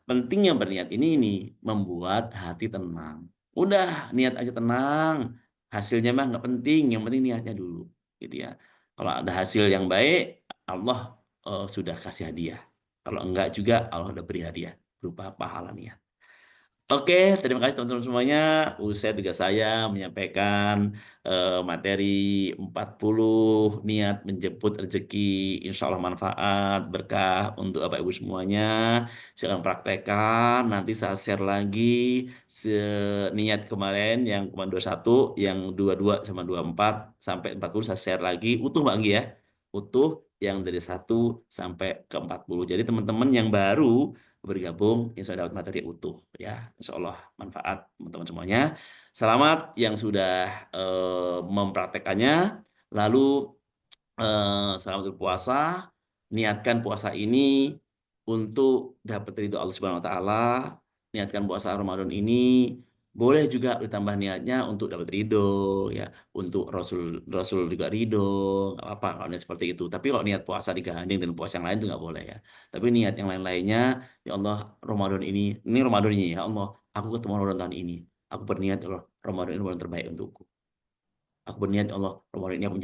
pentingnya berniat ini membuat hati tenang. Udah niat aja tenang. Hasilnya mah nggak penting, yang penting niatnya dulu, gitu ya. Kalau ada hasil yang baik, Allah sudah kasih hadiah. Kalau enggak juga Allah udah beri hadiah berupa pahala niat. Oke, terima kasih teman-teman semuanya. Usai tugas saya menyampaikan materi 40 niat menjemput rezeki, insya Allah manfaat, berkah untuk Bapak Ibu semuanya. Silakan praktekkan, nanti saya share lagi niat kemarin yang kemarin 21, yang 22 sama 24 sampai 40 saya share lagi utuh Mbak Anggi ya. Utuh yang dari 1 sampai ke 40. Jadi teman-teman yang baru bergabung, insya Allah dapat materi utuh ya, insya Allah manfaat teman-teman semuanya. Selamat yang sudah mempraktekannya. Lalu selamat berpuasa. Niatkan puasa ini untuk dapat ridho Allah Subhanahu Wa Taala. Niatkan puasa Ramadan ini boleh juga ditambah niatnya untuk dapat ridho ya, untuk Rasul juga ridho, nggak apa-apa kalau niat seperti itu. Tapi kalau niat puasa digandeng dan puasa yang lain itu nggak boleh ya. Tapi niat yang lain-lainnya, ya Allah Ramadan ini Ramadan ini ya Allah, aku ketemu Ramadan tahun ini. Aku berniat ya Allah Ramadan ini bulan terbaik untukku. Aku berniat ya Allah Ramadan ini aku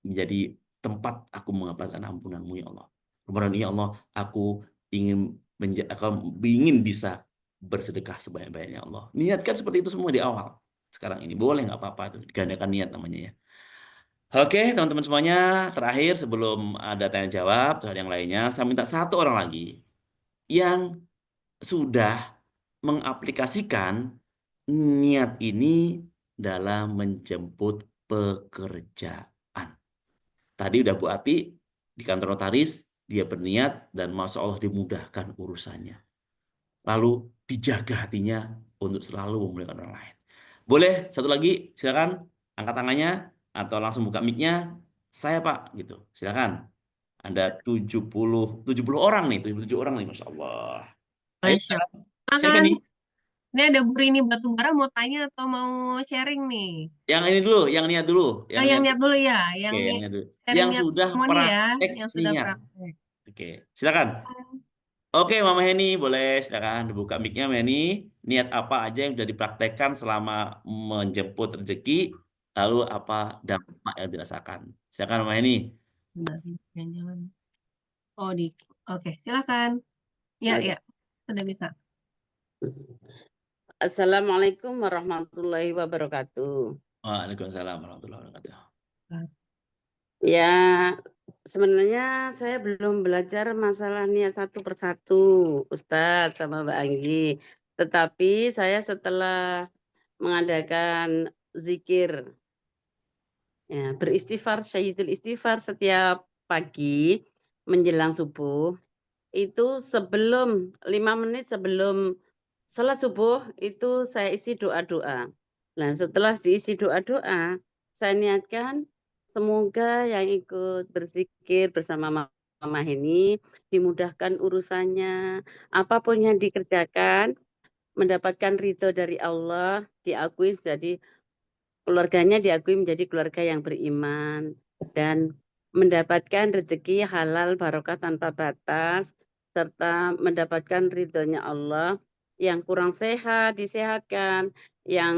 menjadi tempat aku mengabaikan ampunanmu ya Allah. Ramadan ini ya Allah aku ingin bisa bersedekah sebanyak-banyaknya Allah. Niatkan seperti itu semua di awal. Sekarang ini boleh nggak apa-apa itu digandakan niat namanya ya. Oke teman-teman semuanya, terakhir sebelum ada tanya jawab terhadap yang lainnya, saya minta satu orang lagi yang sudah mengaplikasikan niat ini dalam menjemput pekerjaan. Tadi udah Bu Ati di kantor notaris, dia berniat dan Masya Allah dimudahkan urusannya. Lalu dijaga hatinya untuk selalu memuliakan orang lain. Boleh satu lagi, silakan angkat tangannya atau langsung buka mic-nya. Saya Pak, gitu. Silakan. Ada 70 orang nih, 77 orang nih, Masya Allah. Ayo, Masya silakan. Allah. Siapa Kan, nih? ini ada Bu Rini Batubara mau tanya atau mau sharing nih? Yang ini dulu, yang niat dulu, yang Yang niat. niat dulu ya, Oke, yang niat dulu. sharing Yang niat sudah testimoni ya, praktek yang sudah niat. praktek. Oke, silakan. Oke, Mama Heni, boleh silakan dibuka mic-nya, Mama Heni. Niat apa aja yang sudah dipraktekkan selama menjemput rezeki, lalu apa dampak yang dirasakan? Silakan, Mama Heni. Bentar, jangan-jangan. Oh, oke, silakan. Ya, ya, sudah bisa. Assalamualaikum warahmatullahi wabarakatuh. Waalaikumsalam warahmatullahi wabarakatuh. Ya, sebenarnya saya belum belajar masalah niat satu persatu, Ustadz sama Mbak Anggi. Tetapi saya setelah mengadakan zikir, ya, beristighfar, syahitul istighfar setiap pagi menjelang subuh, itu sebelum 5 menit sebelum sholat subuh itu saya isi doa-doa. Nah, setelah diisi doa-doa, saya niatkan semoga yang ikut berzikir bersama Mama Heni dimudahkan urusannya, apapun yang dikerjakan, mendapatkan ridho dari Allah, diakui jadi keluarganya diakui menjadi keluarga yang beriman dan mendapatkan rezeki halal barokah tanpa batas serta mendapatkan ridhonya Allah. Yang kurang sehat disehatkan, yang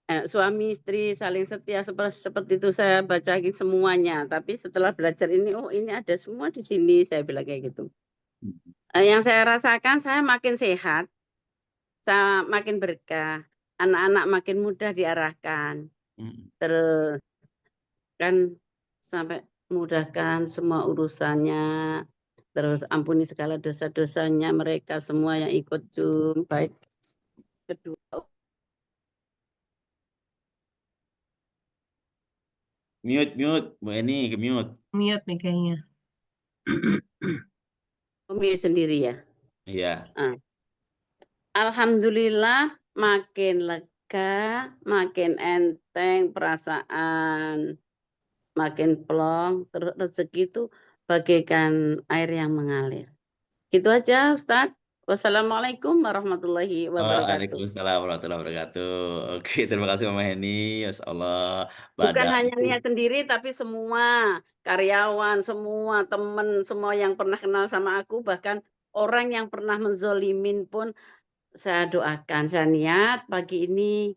suami istri saling setia seperti itu saya bacain semuanya. Tapi setelah belajar ini, oh ini ada semua di sini, saya bilang kayak gitu. Yang saya rasakan saya makin sehat, saya makin berkah, anak-anak makin mudah diarahkan. Terus kan sampai mudahkan semua urusannya, terus ampuni segala dosa-dosanya mereka semua yang ikut Zoom, baik kedua. Mute, Bu Eni, ke mute. Mute nih kayaknya. Umi sendiri ya. Iya. Alhamdulillah makin lega, makin enteng perasaan, makin plong, terus rezeki itu bagaikan air yang mengalir. Gitu aja Ustadz. Wassalamualaikum warahmatullahi wabarakatuh. Waalaikumsalam warahmatullahi wabarakatuh. Oke, terima kasih Mama Heni. Masya Allah, Bukan Badak hanya itu. niat sendiri, tapi semua karyawan, semua teman, semua yang pernah kenal sama aku, bahkan orang yang pernah menzolimin pun saya doakan, saya niat pagi ini.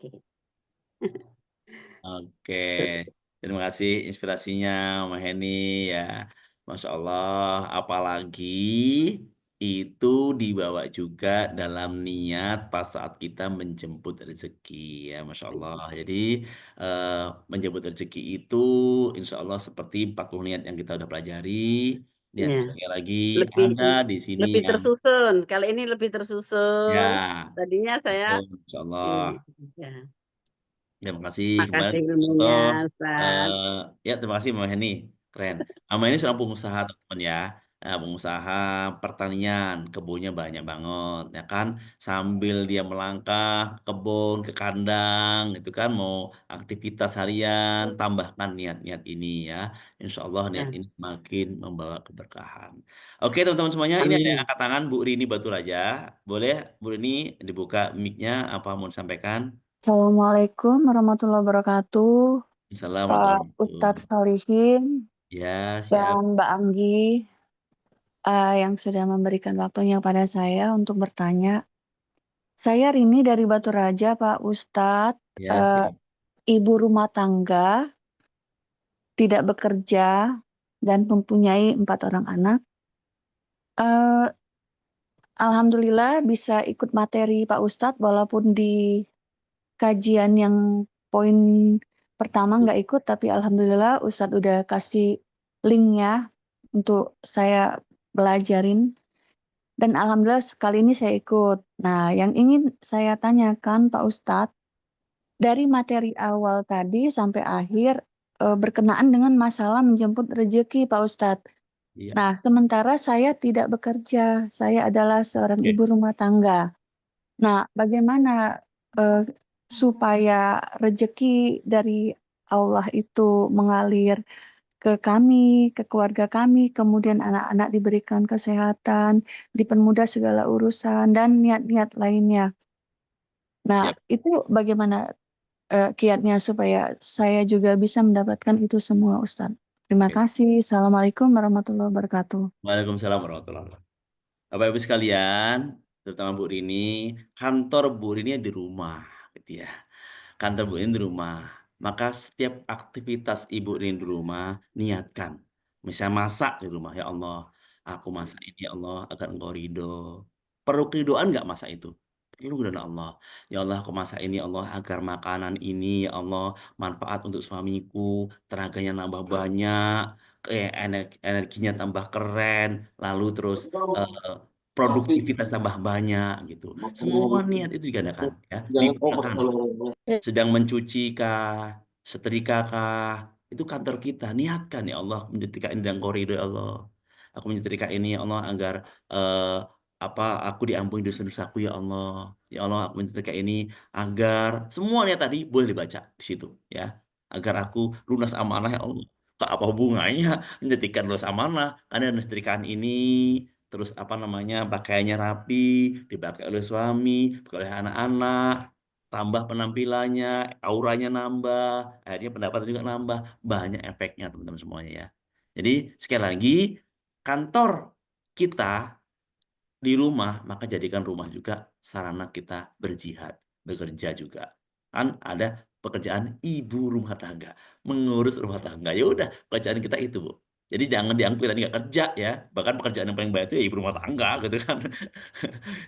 Oke, terima kasih inspirasinya Mama Heni ya. Masya Allah, apalagi itu dibawa juga dalam niat pas saat kita menjemput rezeki ya, Masya Allah. Jadi eh, menjemput rezeki itu insya Allah seperti 40 niat yang kita udah pelajari. Niat Ya, kita sekali lagi lebih ada di sini lebih yang tersusun. Kali ini lebih tersusun. ya, Tadinya saya betul, Masya Allah. ini. Ya. Terima kasih kemarin Makasih contoh ilmunya, Ustaz. ya terima kasih Mbak Heni keren. Ama ini seorang pengusaha teman-teman ya. Nah, pengusaha pertanian kebunnya banyak banget ya kan sambil dia melangkah ke kebun ke kandang itu kan mau aktivitas harian tambahkan niat-niat ini ya. Insya Allah niat Ya, ini makin membawa keberkahan. Oke teman-teman semuanya ini ada yang amin. angkat tangan Bu Rini Batu Raja. Boleh Bu Rini dibuka mic-nya apa mau disampaikan? Assalamualaikum warahmatullahi wabarakatuh, Pak Assalamualaikum. Ustadz Solihin Ya, siap. dan Mbak Anggi yang sudah memberikan waktunya pada saya untuk bertanya. Saya Rini dari Batu Raja, Pak Ustadz, Ya, siap. ibu rumah tangga, tidak bekerja, dan mempunyai 4 orang anak. Eh, Alhamdulillah bisa ikut materi Pak Ustadz walaupun di kajian yang poin pertama nggak ikut, tapi alhamdulillah Ustadz udah kasih linknya untuk saya belajarin. Dan alhamdulillah sekali ini saya ikut. Nah, yang ingin saya tanyakan Pak Ustadz, dari materi awal tadi sampai akhir berkenaan dengan masalah menjemput rezeki Pak Ustadz. Iya. Nah, sementara saya tidak bekerja, saya adalah seorang Oke. ibu rumah tangga. Nah, bagaimana supaya rezeki dari Allah itu mengalir ke kami, ke keluarga kami, kemudian anak-anak diberikan kesehatan, dipermudah segala urusan, dan niat-niat lainnya. Nah, Siap. itu bagaimana kiatnya supaya saya juga bisa mendapatkan itu semua, Ustadz. Terima Oke. kasih. Assalamualaikum warahmatullahi wabarakatuh. Waalaikumsalam warahmatullahi wabarakatuh. Bapak Ibu sekalian, terutama Bu Rini, kantor Bu Rini di rumah, gitu ya. Kantor Bu Rini di rumah. Maka setiap aktivitas Ibu Rini di rumah, niatkan. Misalnya masak di rumah, ya Allah, aku masak ini ya Allah agar Engkau ridho. Perlu keridoan nggak masak itu? Perlu dan Allah. Ya Allah, aku masak ini ya Allah agar makanan ini ya Allah manfaat untuk suamiku, tenaganya nambah banyak, energinya tambah keren, lalu terus produktivitas tambah banyak gitu. Semua niat itu digandakan ya, digunakan. Sedang mencuci kah, setrika kah, itu kantor kita. Niatkan ya Allah menyetrika ini dan koridor ya Allah. Aku menyetrika ini ya Allah agar eh, aku diampuni dosa-dosaku ya Allah. Ya Allah aku menyetrika ini agar semuanya tadi boleh dibaca di situ ya. Agar aku lunas amanah ya Allah. Kak, apa hubungannya menyetrika lunas amanah? Karena setrikaan ini terus apa namanya pakaiannya rapi, dipakai oleh suami, dipakai oleh anak-anak, tambah penampilannya, auranya nambah, akhirnya pendapatan juga nambah, banyak efeknya teman-teman semuanya ya. Jadi sekali lagi, kantor kita di rumah, maka jadikan rumah juga sarana kita berjihad, bekerja juga. Kan ada pekerjaan ibu rumah tangga, mengurus rumah tangga. Ya udah, pekerjaan kita itu, Bu. Jadi jangan dianggap kita nggak kerja ya. Bahkan pekerjaan yang paling baik itu ya ibu rumah tangga gitu kan.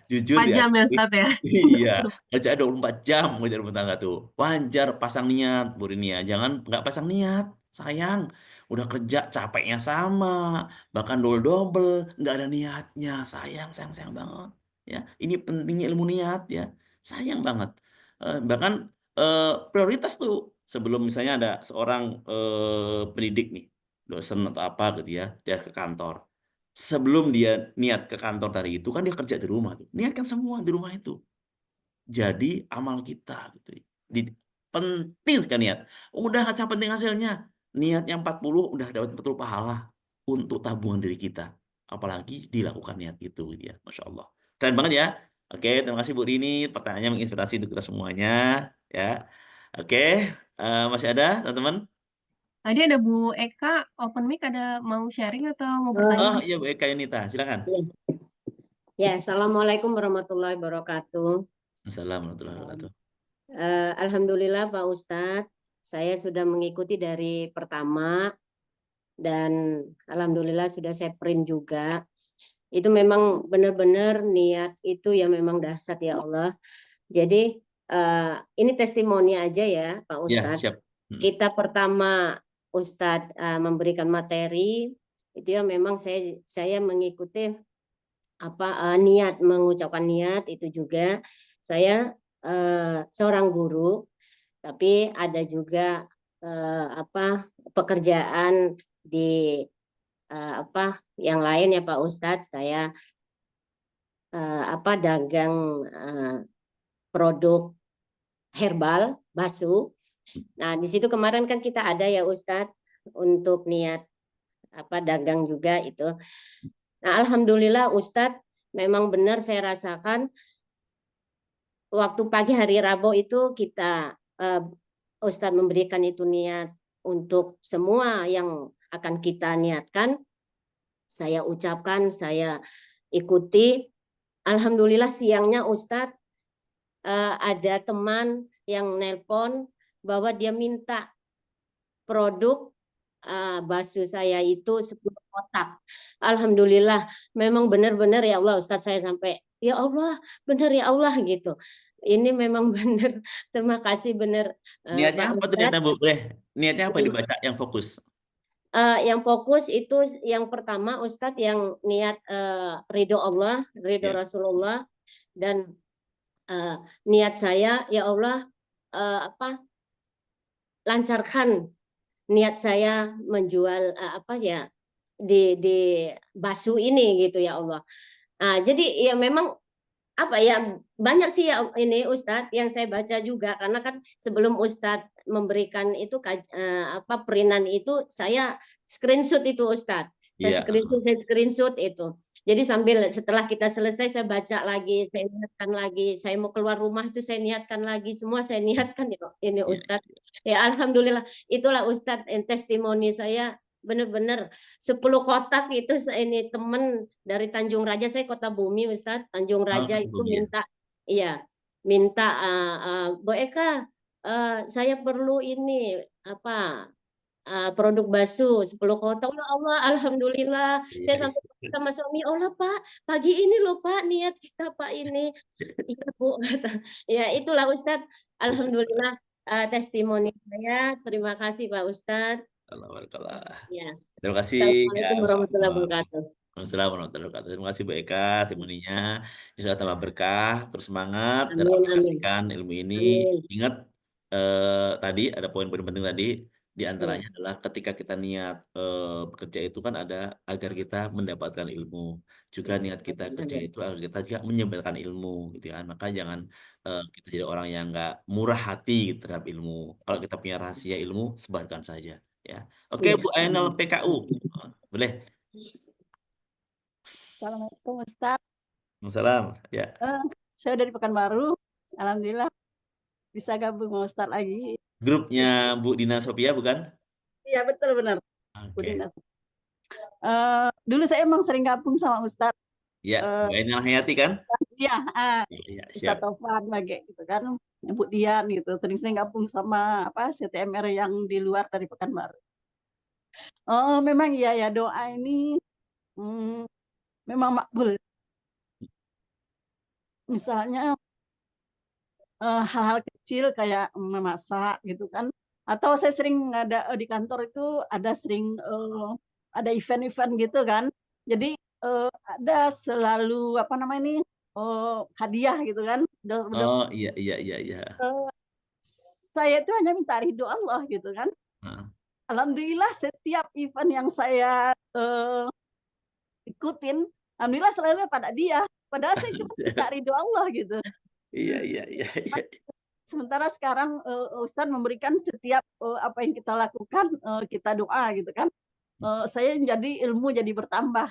Jujur 4 ya. jam ya Ustadz ya. Iya, kerja 24 jam ngejar rumah tangga tuh. Wajar pasang niat, Bu Rini ya. Jangan nggak pasang niat, sayang. Udah kerja capeknya sama, bahkan double-double, nggak ada niatnya. Sayang, sayang, sayang banget. Ya, ini pentingnya ilmu niat ya. Sayang banget. Bahkan prioritas tuh sebelum misalnya ada seorang pendidik nih, dosen atau apa gitu ya, dia ke kantor. Sebelum dia niat ke kantor dari itu kan dia kerja di rumah tuh. Niatkan semua di rumah itu. Jadi amal kita gitu. Penting sekali niat. Udah nggak penting hasilnya. Niat yang 40 udah dapat 40 pahala untuk tabungan diri kita. Apalagi dilakukan niat itu gitu ya. Masya Allah. Keren banget ya. Oke, terima kasih Bu Rini. Pertanyaannya menginspirasi untuk kita semuanya. Ya, oke. Masih ada teman-teman? Tadi ada Bu Eka, open mic, ada mau sharing atau mau Oh bertanya? iya Bu Eka Yunita, silakan. Ya, Assalamualaikum warahmatullahi wabarakatuh. Assalamualaikum warahmatullahi wabarakatuh. Alhamdulillah Pak Ustadz, saya sudah mengikuti dari pertama dan alhamdulillah sudah saya print juga. Itu memang benar-benar niat itu ya memang dahsyat ya Allah. Jadi ini testimoni aja ya Pak Ya, Ustadz. siap. Kita pertama Ustadz memberikan materi itu ya memang saya mengikuti niat, mengucapkan niat itu juga. Saya seorang guru, tapi ada juga pekerjaan di yang lain ya Pak Ustadz. Saya dagang produk herbal basu. Nah, di situ kemarin kan kita ada ya Ustadz untuk niat dagang juga itu. Nah, alhamdulillah Ustadz, memang benar saya rasakan waktu pagi hari Rabu itu kita Ustadz memberikan itu niat untuk semua yang akan kita niatkan. Saya ucapkan, saya ikuti. Alhamdulillah siangnya Ustadz ada teman yang nelpon bahwa dia minta produk bakso saya itu 10 kotak. Alhamdulillah, memang benar-benar ya Allah Ustadz, saya sampai ya Allah, benar ya Allah gitu. Ini memang benar. Terima kasih benar Niatnya Pak apa tuh Ustadz. niatnya Bu? Niatnya apa dibaca yang fokus? Yang fokus itu yang pertama Ustadz yang niat ridho Allah, ridho Rasulullah, dan niat saya ya Allah lancarkan niat saya menjual di basu ini gitu ya Allah. Jadi ya memang banyak sih ya ini Ustadz yang saya baca juga, karena kan sebelum Ustadz memberikan itu perintan itu saya screenshot itu Ustadz. Saya screenshot itu. Jadi setelah kita selesai saya baca lagi, saya niatkan lagi, saya mau keluar rumah itu saya niatkan lagi, semua saya niatkan ya ini Ustadz. Ya alhamdulillah, itulah Ustadz testimoni saya benar-benar 10 kotak itu. Ini teman dari Tanjung Raja, saya Kota Bumi Ustadz, Tanjung Raja itu minta Bu Eka, saya perlu ini produk bakso 10 kotak. Ya Allah, alhamdulillah. Saya sampai sama suami, Allah Pak, pagi ini loh Pak, niat kita Pak ini. Iya Bu, ya itulah Ustadz. Alhamdulillah testimoni saya. Terima kasih Pak Ustadz. Ya. Terima kasih. Assalamualaikum warahmatullahi wabarakatuh. Assalamualaikum warahmatullahi wabarakatuh. Terima kasih Bu Eka, testimoninya. Insya Allah tambah berkah, terus semangat dan aplikasikan ilmu ini. Ingat tadi ada poin-poin penting tadi. Di antaranya adalah ketika kita niat bekerja itu kan ada agar kita mendapatkan ilmu. Juga niat kita kerja itu agar kita juga menyebarkan ilmu, gitu kan. Maka jangan kita jadi orang yang nggak murah hati terhadap ilmu. Kalau kita punya rahasia ilmu, sebarkan saja. Ya, oke Bu Ainal PKU, boleh. Assalamualaikum Ustaz. Waalaikumsalam. Ya. Saya dari Pekanbaru. Alhamdulillah bisa gabung sama Ustaz lagi. Grupnya Bu Dina Sophia bukan? Iya betul benar. Bu Dina. Dulu saya emang sering gabung sama Ustaz. Ya, Bu Ainal Hayati kan? Iya. Ustaz Taufan lagi gitu kan. Bu Dian gitu. Sering-sering gabung sama CTMR yang di luar dari Pekanbaru. Memang iya ya, doa ini memang makbul. Misalnya hal-hal kecil kayak memasak gitu kan, atau saya sering ada di kantor itu ada event-event gitu kan, jadi ada selalu hadiah gitu kan. Iya. Saya itu hanya minta ridho Allah gitu kan. Alhamdulillah setiap event yang saya ikutin, alhamdulillah selalu pada dia. Padahal saya cuma minta ridho Allah gitu. Iya. Sementara sekarang Ustadz memberikan setiap apa yang kita lakukan, kita doa gitu kan. Saya jadi ilmu jadi bertambah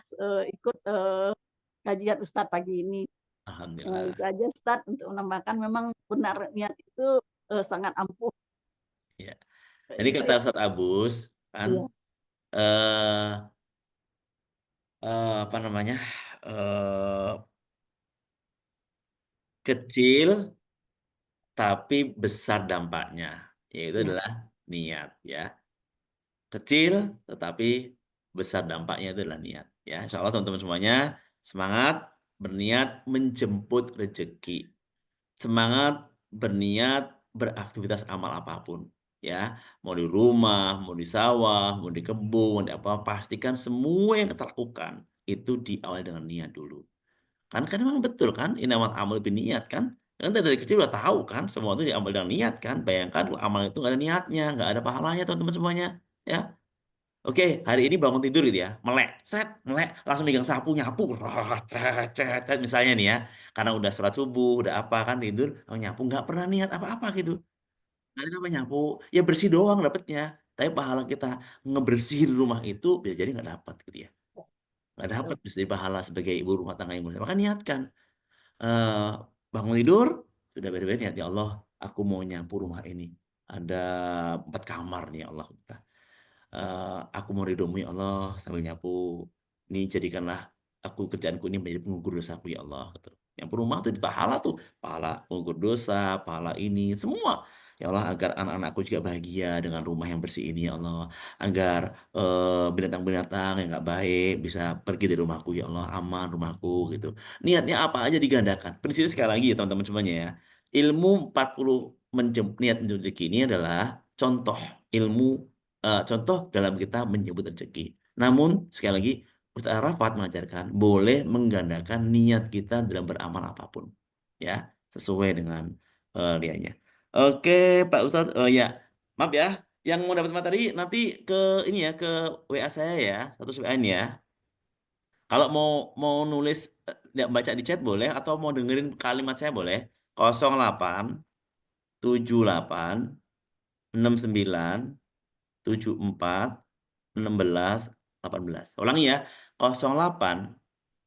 ikut kajian Ustadz pagi ini. Alhamdulillah. Itu aja Ustaz untuk menambahkan, memang benar niat itu sangat ampuh. Ya. Jadi kata Ustadz Abus kan, Iya. apa namanya, kecil tapi besar dampaknya, yaitu Ya. adalah niat ya. Kecil tetapi besar dampaknya itu adalah niat ya. Insya Allah teman-teman semuanya semangat berniat menjemput rezeki. Semangat berniat beraktivitas amal apapun ya. Mau di rumah, mau di sawah, mau di kebun, mau di apa, pastikan semua yang kita lakukan itu diawali dengan niat dulu. Kan memang betul kan, innamal a'malu binniyat kan? Kan dari kecil udah tahu kan, semua itu diambil dengan niat kan. Bayangkan kalau amal itu nggak ada niatnya, nggak ada pahalanya teman-teman semuanya, ya. Oke, hari ini bangun tidur gitu ya, melek, melek, langsung megang sapu, nyapu, misalnya nih ya, karena udah sholat subuh, udah apa kan tidur, nyapu, nggak pernah niat apa-apa gitu. Nggak ada apa nyapu, ya bersih doang dapetnya. Tapi pahala kita ngebersihin rumah itu bisa jadi nggak dapat gitu ya. Nggak dapat bisa jadi pahala sebagai ibu rumah tangga yang bersih. Maka niatkan. Bangun tidur, sudah beres-beres niat, ya Allah, aku mau nyapu rumah ini. Ada 4 kamar nih ya Allah. Aku mau ridhomu ya Allah sambil nyapu. Ini jadikanlah aku kerjaanku ini menjadi pengukur dosaku ya Allah. Gitu. Nyapu rumah tuh pahala tuh, pahala pengukur dosa, pahala ini semua. Ya Allah, agar anak-anakku juga bahagia dengan rumah yang bersih ini ya Allah. Agar binatang-binatang yang nggak baik bisa pergi dari rumahku ya Allah, aman rumahku gitu. Niatnya apa aja digandakan. Prinsipnya sekali lagi ya teman-teman semuanya ya. Ilmu 40 niat menjemput rezeki ini adalah contoh ilmu, contoh dalam kita menyebut rezeki. Namun sekali lagi Ustaz Arafat mengajarkan boleh menggandakan niat kita dalam beramal apapun, ya sesuai dengan niatnya. Oke Pak Ustadz, ya maaf ya, yang mau dapat materi nanti ke ini ya, ke WA saya ya, status WA ini ya. Kalau mau nulis, baca di chat boleh, atau mau dengerin kalimat saya boleh. 08 78 69 74 16 18. Ulangi ya, 08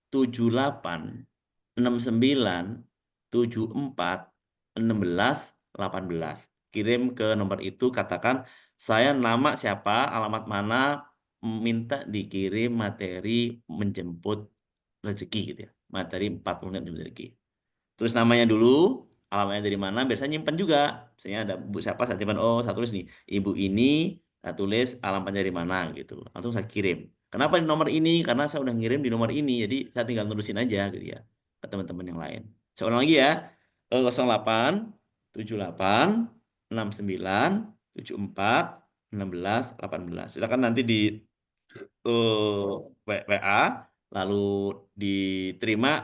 78 69 74 16 18. Kirim ke nomor itu, katakan saya nama siapa, alamat mana, minta dikirim materi menjemput rezeki gitu ya. Materi 40 menit menjemput rezeki. Tulis namanya dulu, alamatnya dari mana, biasanya nyimpen juga. Misalnya ada Bu siapa, saya simpan, oh saya tulis nih, ibu ini, saya tulis alamatnya dari mana gitu. Langsung saya kirim. Kenapa di nomor ini? Karena saya udah ngirim di nomor ini, jadi saya tinggal nulisin aja gitu ya ke teman-teman yang lain. Saya ulang lagi ya, 08 78 69 74 16 18. Silakan nanti di WA, lalu diterima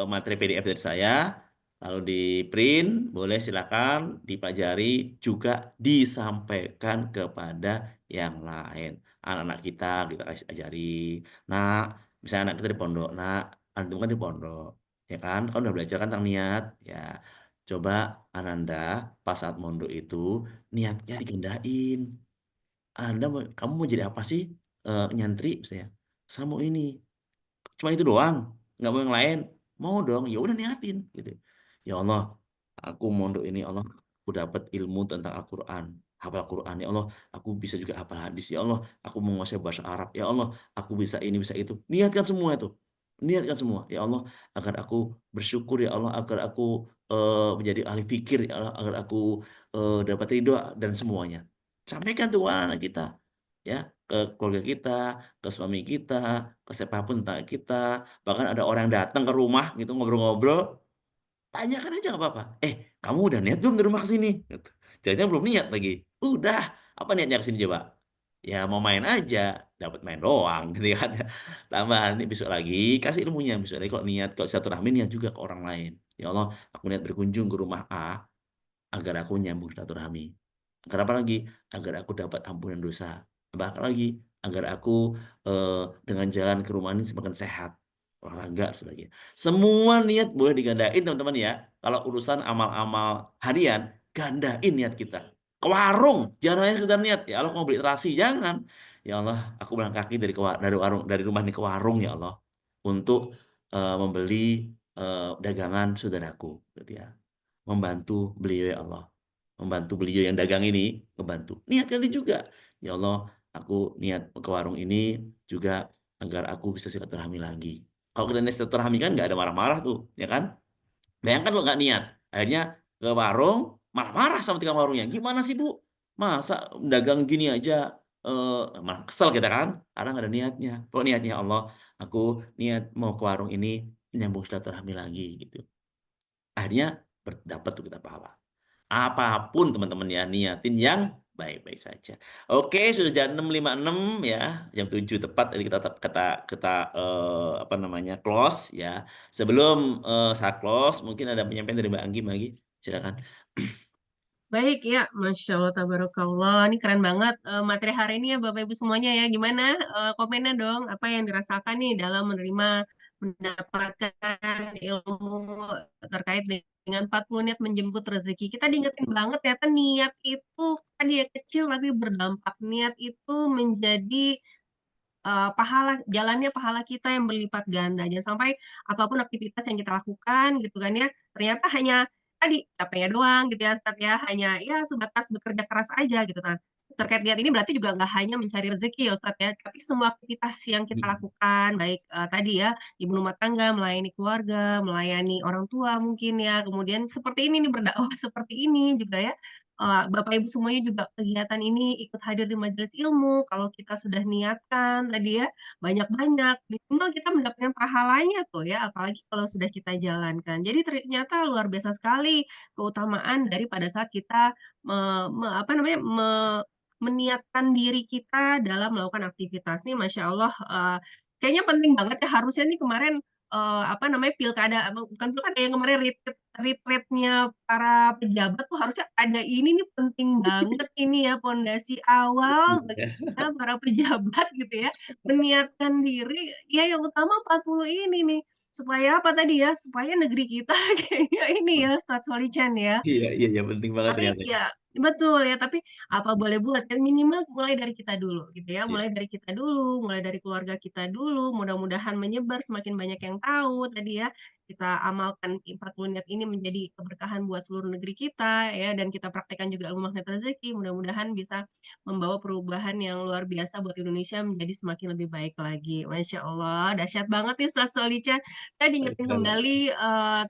materi PDF dari saya, lalu di print, boleh silakan dipelajari, juga disampaikan kepada yang lain. Anak-anak kita kasih ajari. Nah, misalnya anak kita di pondok, nah, antum kan di pondok, ya kan udah belajar kan tentang niat, ya. Coba Ananda pas saat mondok itu niatnya digendain. Kamu mau jadi apa sih? Nyantri misalnya. Saya mau ini. Cuma itu doang, nggak mau yang lain. Mau dong, ya udah niatin gitu. Ya Allah, aku mondok ini, Allah, aku dapat ilmu tentang Al-Qur'an, hafal Al-Qur'an. Ya Allah, aku bisa juga hafal hadis. Ya Allah, aku menguasai bahasa Arab. Ya Allah, aku bisa ini, bisa itu. Niatkan semua itu. Niatkan semua. Ya Allah, agar aku bersyukur, ya Allah, agar aku menjadi ahli fikir, ya Allah, agar aku dapat ridho dan semuanya. Sampaikan tuh anak kita, ya, ke keluarga kita, ke suami kita, ke siapapun tentang kita. Bahkan ada orang yang datang ke rumah gitu ngobrol-ngobrol, tanyakan aja nggak apa-apa. Kamu udah niat belum dari rumah ke sini? Gitu. Jangan belum niat lagi. Udah, apa niatnya ke sini coba? Ya mau main aja, dapat main doang gitu kan. Tambah nanti besok lagi kasih ilmunya, besok lagi kalau niat, kalau silaturahmi niat juga ke orang lain. Ya Allah, aku niat berkunjung ke rumah A agar aku nyambung silaturahmi. Agar apa lagi? Agar aku dapat ampunan dosa. Bahkan lagi, agar aku dengan jalan ke rumah ini semakin sehat, olahraga dan sebagainya. Semua niat boleh digandain teman-teman ya. Kalau urusan amal-amal harian, gandain niat kita. Ke warung, jangan hanya sekedar niat. Ya Allah, aku mau beli terasi, jangan. Ya Allah, aku berangkat kaki dari warung, dari rumah ini ke warung ya Allah, untuk membeli dagangan saudaraku, gitu ya. Membantu beliau ya Allah. Membantu beliau yang dagang ini, membantu. Niatkan itu juga. Ya Allah, aku niat ke warung ini juga agar aku bisa silaturahmi lagi. Kalau kita niat silaturahmi kan nggak ada marah-marah tuh, ya kan? Bayangkan lo nggak niat, akhirnya ke warung malah marah sama tukang warungnya. Gimana sih Bu? Masa dagang gini aja malah kesel kita kan? Karena nggak ada niatnya. Pokok niatnya Allah, aku niat mau ke warung ini menyambung silaturahmi lagi gitu. Akhirnya dapat tuh kita pahala. Apapun teman-teman ya, niatin yang baik-baik saja. Oke, sudah jam 6.56 ya, jam 7 tepat tadi kita apa namanya close ya. Sebelum saya close, mungkin ada penyampaian dari Mbak Anggi, silakan. Baik ya, Masya Allah, tabarakallah. Ini keren banget materi hari ini ya Bapak Ibu semuanya ya. Gimana komennya dong? Apa yang dirasakan nih dalam mendapatkan ilmu terkait dengan 40 niat menjemput rezeki. Kita diingetin banget ternyata niat itu tadi ya kecil tapi berdampak. Niat itu menjadi jalannya pahala kita yang berlipat ganda. Jangan sampai apapun aktivitas yang kita lakukan gitu kan ya, ternyata hanya tadi capeknya doang gitu ya Ustaz ya, hanya ya sebatas bekerja keras aja gitu. Nah, terkait niat ini berarti juga nggak hanya mencari rezeki ya Ustaz ya, tapi semua aktivitas yang kita lakukan baik tadi ya ibu rumah tangga, melayani keluarga, melayani orang tua mungkin ya, kemudian seperti ini nih berdakwah seperti ini juga ya. Bapak Ibu semuanya juga kegiatan ini ikut hadir di majelis ilmu, kalau kita sudah niatkan tadi ya, banyak-banyak, minimal kita mendapatkan pahalanya tuh ya, apalagi kalau sudah kita jalankan. Jadi ternyata luar biasa sekali keutamaan dari pada saat kita me me apa namanya, meniatkan diri kita dalam melakukan aktivitas. Nih Masya Allah, kayaknya penting banget ya, harusnya nih kemarin, apa namanya, pilkada bukan pilkada yang kemarin retreat-nya para pejabat tuh harusnya ada ini nih, penting banget ini ya, pondasi awal bagaimana para pejabat gitu ya, meniatkan diri, ya yang utama 40 ini nih, supaya apa tadi ya, supaya negeri kita kayaknya ini ya, Ustadz Sholican ya. Iya, iya, iya, penting banget Tapi ternyata. ya betul ya, tapi apa boleh buat kan minimal mulai dari kita dulu gitu ya, Iya. mulai dari kita dulu, mulai dari keluarga kita dulu, mudah-mudahan menyebar semakin banyak yang tahu tadi ya, kita amalkan 40 niat ini menjadi keberkahan buat seluruh negeri kita ya, dan kita praktekkan juga ilmu magnet rezeki, mudah-mudahan bisa membawa perubahan yang luar biasa buat Indonesia menjadi semakin lebih baik lagi. Masya Allah, dahsyat banget nih Ustaz Solica. Saya diingetin kembali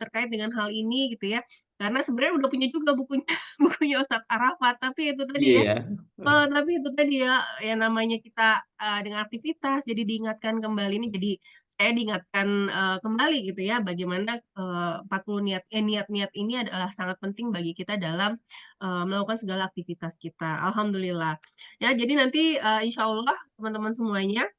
terkait dengan hal ini gitu ya, karena sebenarnya udah punya juga bukunya bukunya Ustadz Arafat, tapi itu tadi Iya ya, ya. tapi itu tadi ya, yang namanya kita, dengan aktivitas jadi diingatkan kembali nih, jadi saya diingatkan, kembali gitu ya, bagaimana, 40 niat-niat ini adalah sangat penting bagi kita dalam, melakukan segala aktivitas kita, alhamdulillah. Ya jadi nanti, insya Allah teman-teman semuanya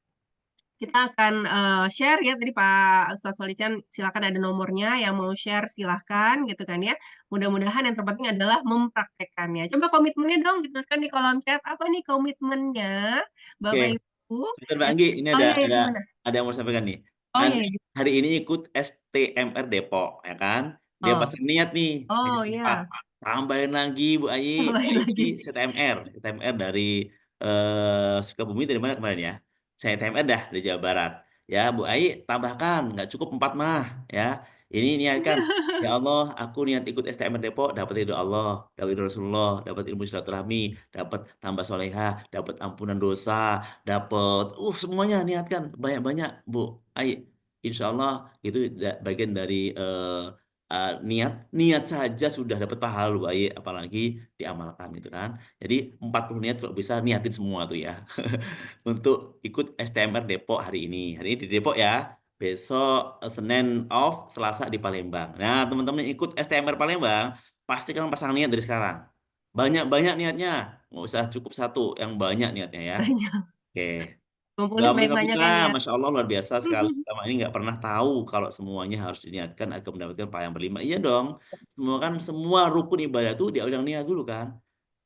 kita akan, share ya tadi Pak Ustadz Solican silakan ada nomornya yang mau share silahkan gitu kan ya. Mudah-mudahan yang terpenting adalah mempraktekkannya. Coba komitmennya dong dituliskan di kolom chat, apa nih komitmennya Oke, Bapak Ibu sebentar Mbak yang Anggi, ini oh ada iya ya ada gimana? ada yang mau sampaikan nih. Oh Kan iya iya. hari ini ikut STMR Depok, ya kan? Dia Oh. pasang niat nih, hari Oh keempat. iya, Tambahin lagi Bu Ayi, tambahin ini lagi. STMR dari Sukabumi dari mana kemarin ya? Saya STMR dah dari Jawa Barat. Ya Bu Ayi tambahkan, nggak cukup 4 mah, ya. Ini niatkan. Ya Allah, aku niat ikut STMR Depok, dapat ridho Allah, dapat ridho Rasulullah, dapat ilmu silaturahmi, dapat tambah soleha, dapat ampunan dosa, dapat, semuanya niatkan banyak-banyak, Bu. Ayo, insya Allah itu bagian dari niat, niat saja sudah dapat pahala, Bu. Ayo, apalagi diamalkan gitu kan. Jadi 40 niat kalau bisa niatin semua tuh ya, untuk ikut STMR Depok hari ini. Hari ini di Depok ya. Besok Senin off, Selasa di Palembang. Nah, teman-teman yang ikut STMR Palembang, pasti kalian pasang niat dari sekarang. Banyak-banyak niatnya. Nggak usah cukup satu, yang banyak niatnya ya. Banyak, Oke. kumpulin Mbak Mega Putra, banyak-banyakan ya. Masya Allah luar biasa sekali. Selama ini nggak pernah tahu kalau semuanya harus diniatkan agar mendapatkan pahala yang berlima. Iya dong. Semua rukun ibadah itu diawali dengan niat dulu kan.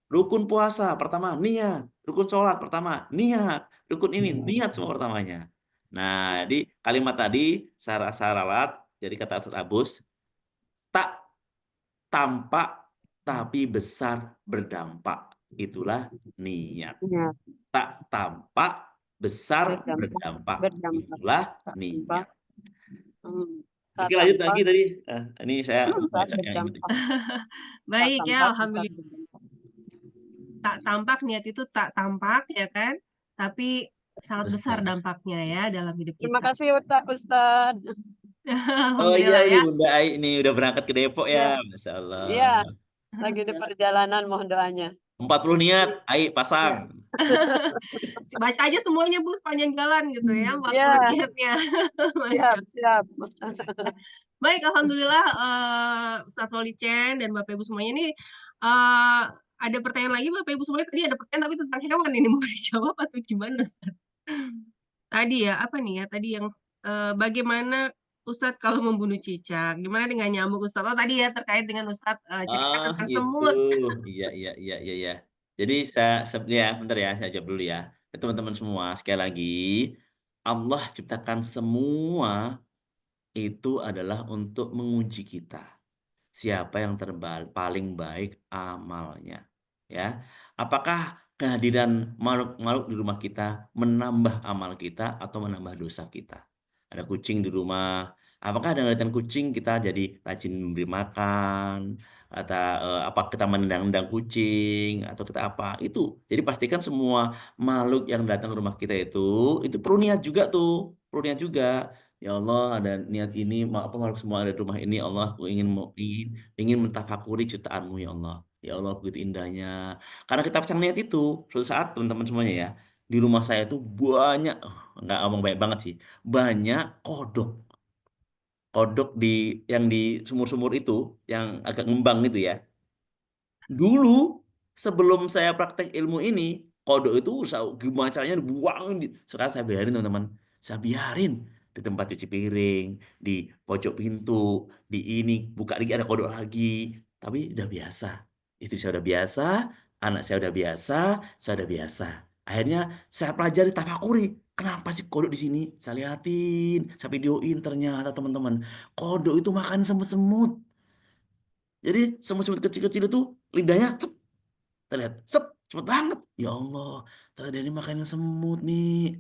Rukun puasa pertama niat, rukun sholat pertama niat, rukun ini niat semua pertamanya. Nah, di kalimat tadi saya ralat jadi kata Ustaz Abus, tak tampak tapi besar berdampak. Itulah niat. Ya, Tak tampak besar berdampak, berdampak. berdampak, Itulah tak niat. tampak. Hmm. Tak Oke, lanjut lagi tampak, tadi. Ini saya bisa baca yang ini. berdampak. Tak Baik ya, tampak, bisa alhamdulillah. berdampak. Tak tampak, niat itu tak tampak ya kan, tapi sangat besar Besar. dampaknya ya dalam hidup Terima kita. kasih Ustaz. Oh iya, Alhamdulillah ini ya. Bunda Ai ini udah berangkat ke Depok ya, Ya, Masya Allah. iya, lagi di perjalanan, mohon doanya. 40 niat, Ai pasang. Baca aja semuanya Bu sepanjang jalan gitu ya, 40 Ya, niatnya. Masya siap, Allah. siap. Baik, alhamdulillah Ustadz Walicen dan Bapak Ibu semuanya ini ada pertanyaan lagi Bapak Ibu semuanya, tadi ada pertanyaan tapi tentang hewan ini mau dijawab atau gimana Ustadz? Tadi ya apa nih ya tadi yang bagaimana Ustadz kalau membunuh cicak? Gimana dengan nyamuk Ustadz? Oh tadi ya terkait dengan Ustadz cerita Ah, tentang itu. semut. Iya. Jadi ya, bentar ya, saya jawab dulu ya. Teman-teman semua, sekali lagi, Allah ciptakan semua itu adalah untuk menguji kita. Siapa yang paling baik amalnya, ya. Apakah kehadiran makhluk-makhluk di rumah kita menambah amal kita atau menambah dosa kita? Ada kucing di rumah, apakah dengan ngeliatin kucing kita jadi rajin memberi makan, atau apa kita menendang-nendang kucing atau kita apa? Itu. Jadi pastikan semua makhluk yang datang ke rumah kita itu perlu niat juga tuh, perlu niat juga. Ya Allah, ada niat ini, apa makhluk semua ada di rumah ini, Allah, aku ingin mentafakuri ciptaanmu ya Allah. Ya Allah, begitu indahnya. Karena kita pasang niat itu, suatu saat teman-teman semuanya ya, di rumah saya itu banyak, nggak ngomong banyak banget sih, banyak kodok. Kodok yang di sumur-sumur itu, yang agak ngembang itu ya. Dulu, sebelum saya praktek ilmu ini, kodok itu gimana caranya dibuang. Sekarang saya biarin teman-teman. Saya biarin di tempat cuci piring, di pojok pintu, di ini, buka lagi ada kodok lagi. Tapi udah biasa. Istri saya udah biasa, anak saya udah biasa, saya udah biasa. Akhirnya saya pelajari tafakuri. Kenapa sih kodok di sini? Saya liatin, saya videoin ternyata teman-teman. Kodok itu makan semut-semut. Jadi semut-semut kecil-kecil itu lidahnya terlihat cepet banget. Ya Allah, ternyata ini makanan semut nih.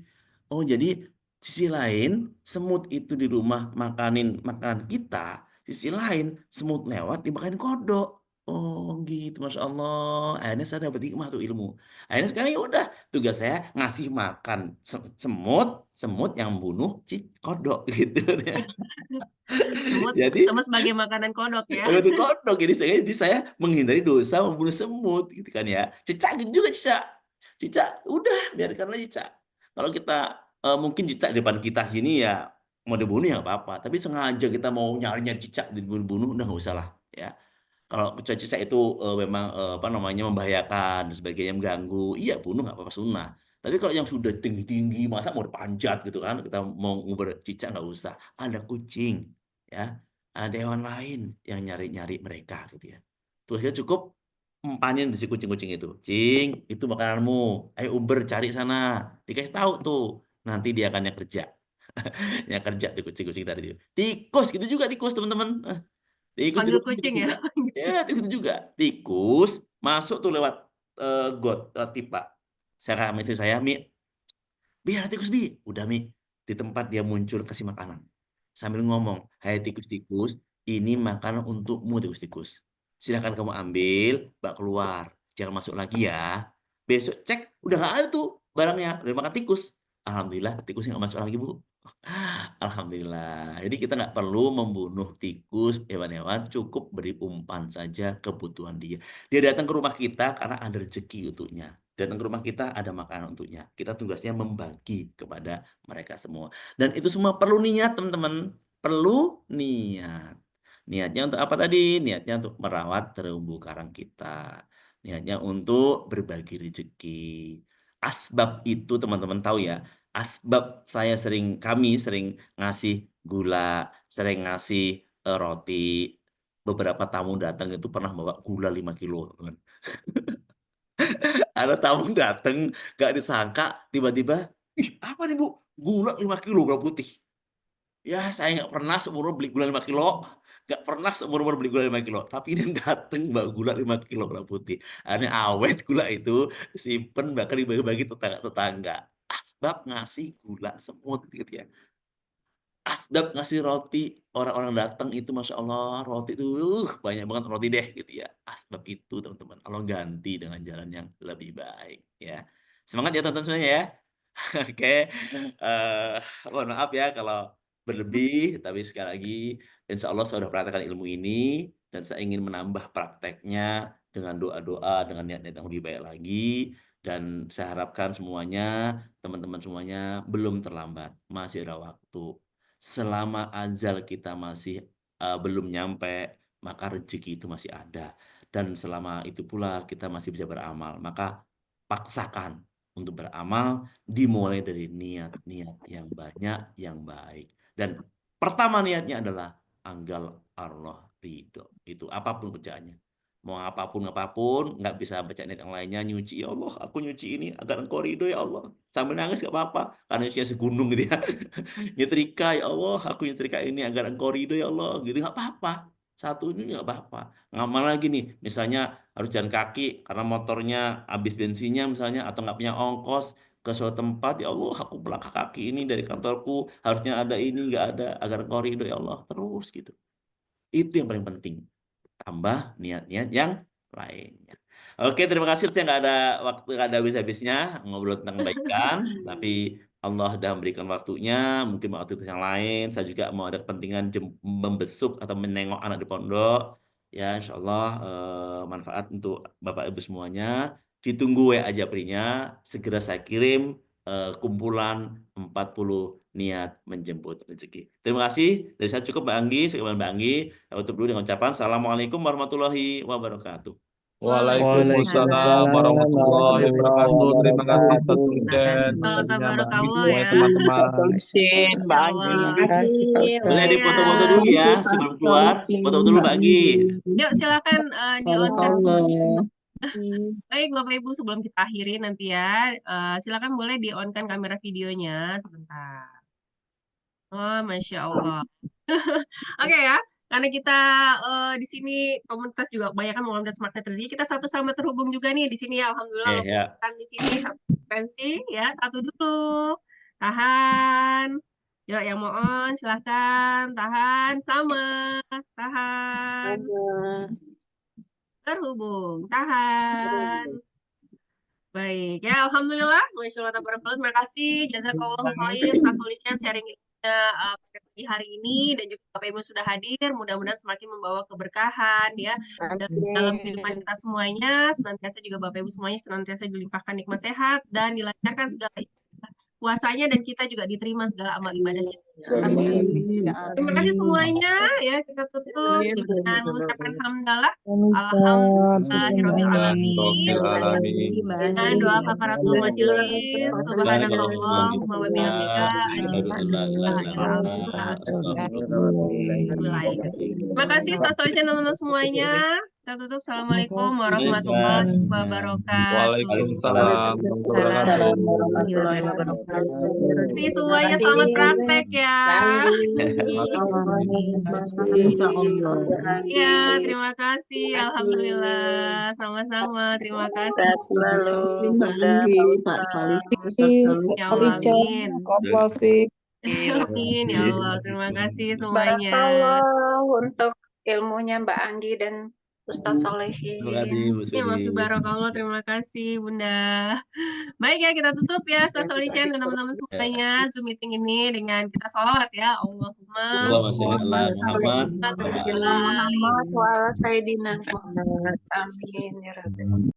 Oh, jadi sisi lain semut itu di rumah makanin makanan kita, sisi lain semut lewat dimakanin kodok. Oh gitu, Masya Allah. Akhirnya saya dapat hikmah tuh ilmu. Akhirnya sekarang ya udah, tugas saya ngasih makan semut, semut yang membunuh kodok gitu. Jadi Semut sebagai makanan kodok ya. itu kodok, jadi saya menghindari dosa membunuh semut gitu kan ya. Cicak gitu juga cicak. Cicak udah biarkanlah cicak. Kalau kita mungkin cicak di depan kita gini ya mau dibunuh ya nggak apa-apa. Tapi sengaja kita mau nyari cicak dibunuh udah nggak usah lah ya. Kalau cicak itu memang apa namanya membahayakan dan sebagainya mengganggu, iya bunuh nggak apa-apa sunnah. Tapi kalau yang sudah tinggi-tinggi masa mau dipanjat gitu kan, kita mau ngubur cicak nggak usah. Ada kucing ya, ada hewan lain yang nyari-nyari mereka gitu ya. Tugasnya cukup empanin si kucing-kucing itu. Cing, itu makananmu. Ayo Uber cari sana. Dikasih tahu tuh. Nanti dia akan yang kerja. Yang kerja tuh kucing-kucing tadi. Tikus gitu juga tikus teman-teman. Tikus di Panggil rumah gitu kucing ya. juga. Ya, tikus itu juga. Tikus masuk tuh lewat got, lewat pipa. Saya sama istri saya, Mi, biar tikus Bi. Udah Mi, di tempat dia muncul kasih makanan. Sambil ngomong, hai tikus-tikus, ini makanan untukmu tikus-tikus. Silahkan kamu ambil, bak keluar. Jangan masuk lagi ya. Besok cek, udah nggak ada tuh barangnya. Udah makan tikus. Alhamdulillah, tikusnya nggak masuk lagi, Bu. Alhamdulillah. Jadi kita nggak perlu membunuh tikus, hewan-hewan, cukup beri umpan saja kebutuhan dia. Dia datang ke rumah kita karena ada rezeki untuknya. Datang ke rumah kita ada makanan untuknya. Kita tugasnya membagi kepada mereka semua. Dan itu semua perlu niat, teman-teman. Perlu niat. Niatnya untuk apa tadi? Niatnya untuk merawat terumbu karang kita. Niatnya untuk berbagi rezeki. Asbab itu teman-teman tahu ya. Asbab kami sering ngasih gula, sering ngasih roti. Beberapa tamu datang itu pernah bawa gula 5 kilo. Teman. Ada tamu datang, gak disangka, tiba-tiba, ih apa nih Bu? Gula 5 kilo gula putih. Ya saya nggak pernah seumur beli gula 5 kilo. Nggak pernah seumur beli gula 5 kilo. Tapi ini datang bawa gula 5 kilo gula putih. Akhirnya awet gula itu simpen bahkan dibagi-bagi tetangga-tetangga. Asbab ngasih gula semut gitu ya. Asbab ngasih roti, orang-orang datang itu Masya Allah, roti itu banyak banget roti deh gitu ya. Asbab itu teman-teman, Allah ganti dengan jalan yang lebih baik ya. Semangat ya teman-teman semuanya ya. Oke, mohon maaf ya kalau berlebih, tapi sekali lagi insya Allah saya sudah praktekkan ilmu ini dan saya ingin menambah prakteknya dengan doa-doa, dengan niat-niat yang lebih baik lagi. Dan saya harapkan semuanya, teman-teman semuanya belum terlambat, masih ada waktu. Selama ajal kita masih belum nyampe, maka rezeki itu masih ada. Dan selama itu pula kita masih bisa beramal, maka paksakan untuk beramal, dimulai dari niat-niat yang banyak, yang baik. Dan pertama niatnya adalah anggal Allah ridho. Itu apapun kerjaannya. Mau apapun, nggak bisa baca niat yang lainnya, nyuci, ya Allah, aku nyuci ini agar engkau ridho ya Allah. Sambil nangis nggak apa-apa, karena nyucinya segunung gitu ya. Nyetrika, ya Allah, aku nyetrika ini agar engkau ridho ya Allah. Gitu, nggak apa-apa. Satu ini nggak apa-apa. Ngamal lagi nih, misalnya harus jalan kaki karena motornya habis bensinnya misalnya, atau nggak punya ongkos ke suatu tempat, ya Allah, aku melangkah kaki ini dari kantorku, harusnya ada ini, nggak ada, agar engkau ridho ya Allah. Terus gitu. Itu yang paling penting. Tambah niat-niat yang lainnya. Oke, terima kasih. Saya nggak ada waktu, nggak ada habis-habisnya ngobrol tentang kebaikan, tapi Allah sudah memberikan waktunya, mungkin mau aktivitas yang lain. Saya juga mau ada kepentingan membesuk atau menengok anak di pondok. Ya, insya Allah manfaat untuk Bapak Ibu semuanya. Ditunggu WA Japrinya, segera saya kirim kumpulan 40 niat menjemput rezeki. Terima kasih. Dari saya cukup Mbak Anggi, sekian Mbak Anggi. Saya tutup dulu dengan ucapan Assalamualaikum warahmatullahi wabarakatuh. Waalaikumsalam warahmatullahi wabarakatuh. Terima kasih Ustaz Sultan, Ustaznya Mbak Anggi, semuanya teman-teman. Mbak Anggi. Terima kasih Boleh dipoto-foto dulu ya sebelum keluar. Foto dulu Mbak Anggi. Yuk silakan di-on-kan. Barakallah. Baik Bapak Ibu, sebelum kita akhiri nanti ya, silakan boleh di-on-kan kamera videonya sebentar. Oh, Masya Allah. Oke ya, karena kita di sini komunitas juga kebanyakan komunitas magnet rezeki, kita satu sama terhubung juga nih di sini ya. Alhamdulillah Ya. kan di sini satu frekuensi ya, satu dulu. Tahan. Yuk yang mau on silahkan tahan sama. Tahan. Terhubung. Tahan. Baik ya, alhamdulillah, masya Allah, tabarakallah. Terima kasih, jazakallahu khair, Ustaz Solichan sharing pada pagi hari ini dan juga Bapak Ibu sudah hadir. Mudah-mudahan semakin membawa keberkahan ya dalam kehidupan kita semuanya. Senantiasa juga Bapak Ibu semuanya senantiasa dilimpahkan nikmat sehat dan dilancarkan segala puasanya dan kita juga diterima segala amal ibadah kita. Terima kasih semuanya ya, kita tutup dengan mengucapkan hamdalah alhamdulillahirabbil alamin dengan doa kafaratul majelis subhanallah wa bihamdika asyhadu an la ilaha illa anta astaghfiruka. Terima kasih Ustaz Solichan teman-teman semuanya. Kita tutup. Assalamualaikum warahmatullahi wabarakatuh. Waalaikumsalam warahmatullahi wabarakatuh. Terima kasih semuanya, selamat praktek ya. Ya, terima kasih. Alhamdulillah. Sama-sama. Terima kasih. Selalu Pak Ya Allah, amin. Amin ya Allah. Terima kasih semuanya. Barakallah untuk ilmunya Mbak Anggi dan Ustaz Solehin. Terima kasih Bu Ya, Sudi. barakallah. Terima kasih Bunda. Baik ya, kita tutup ya Ustaz Solichan dan teman-teman semuanya Zoom meeting ini dengan kita sholawat ya. Allahumma sholli ala Muhammad. Muhammad wa ala Sayyidina Muhammad. Amin ya Rabbi.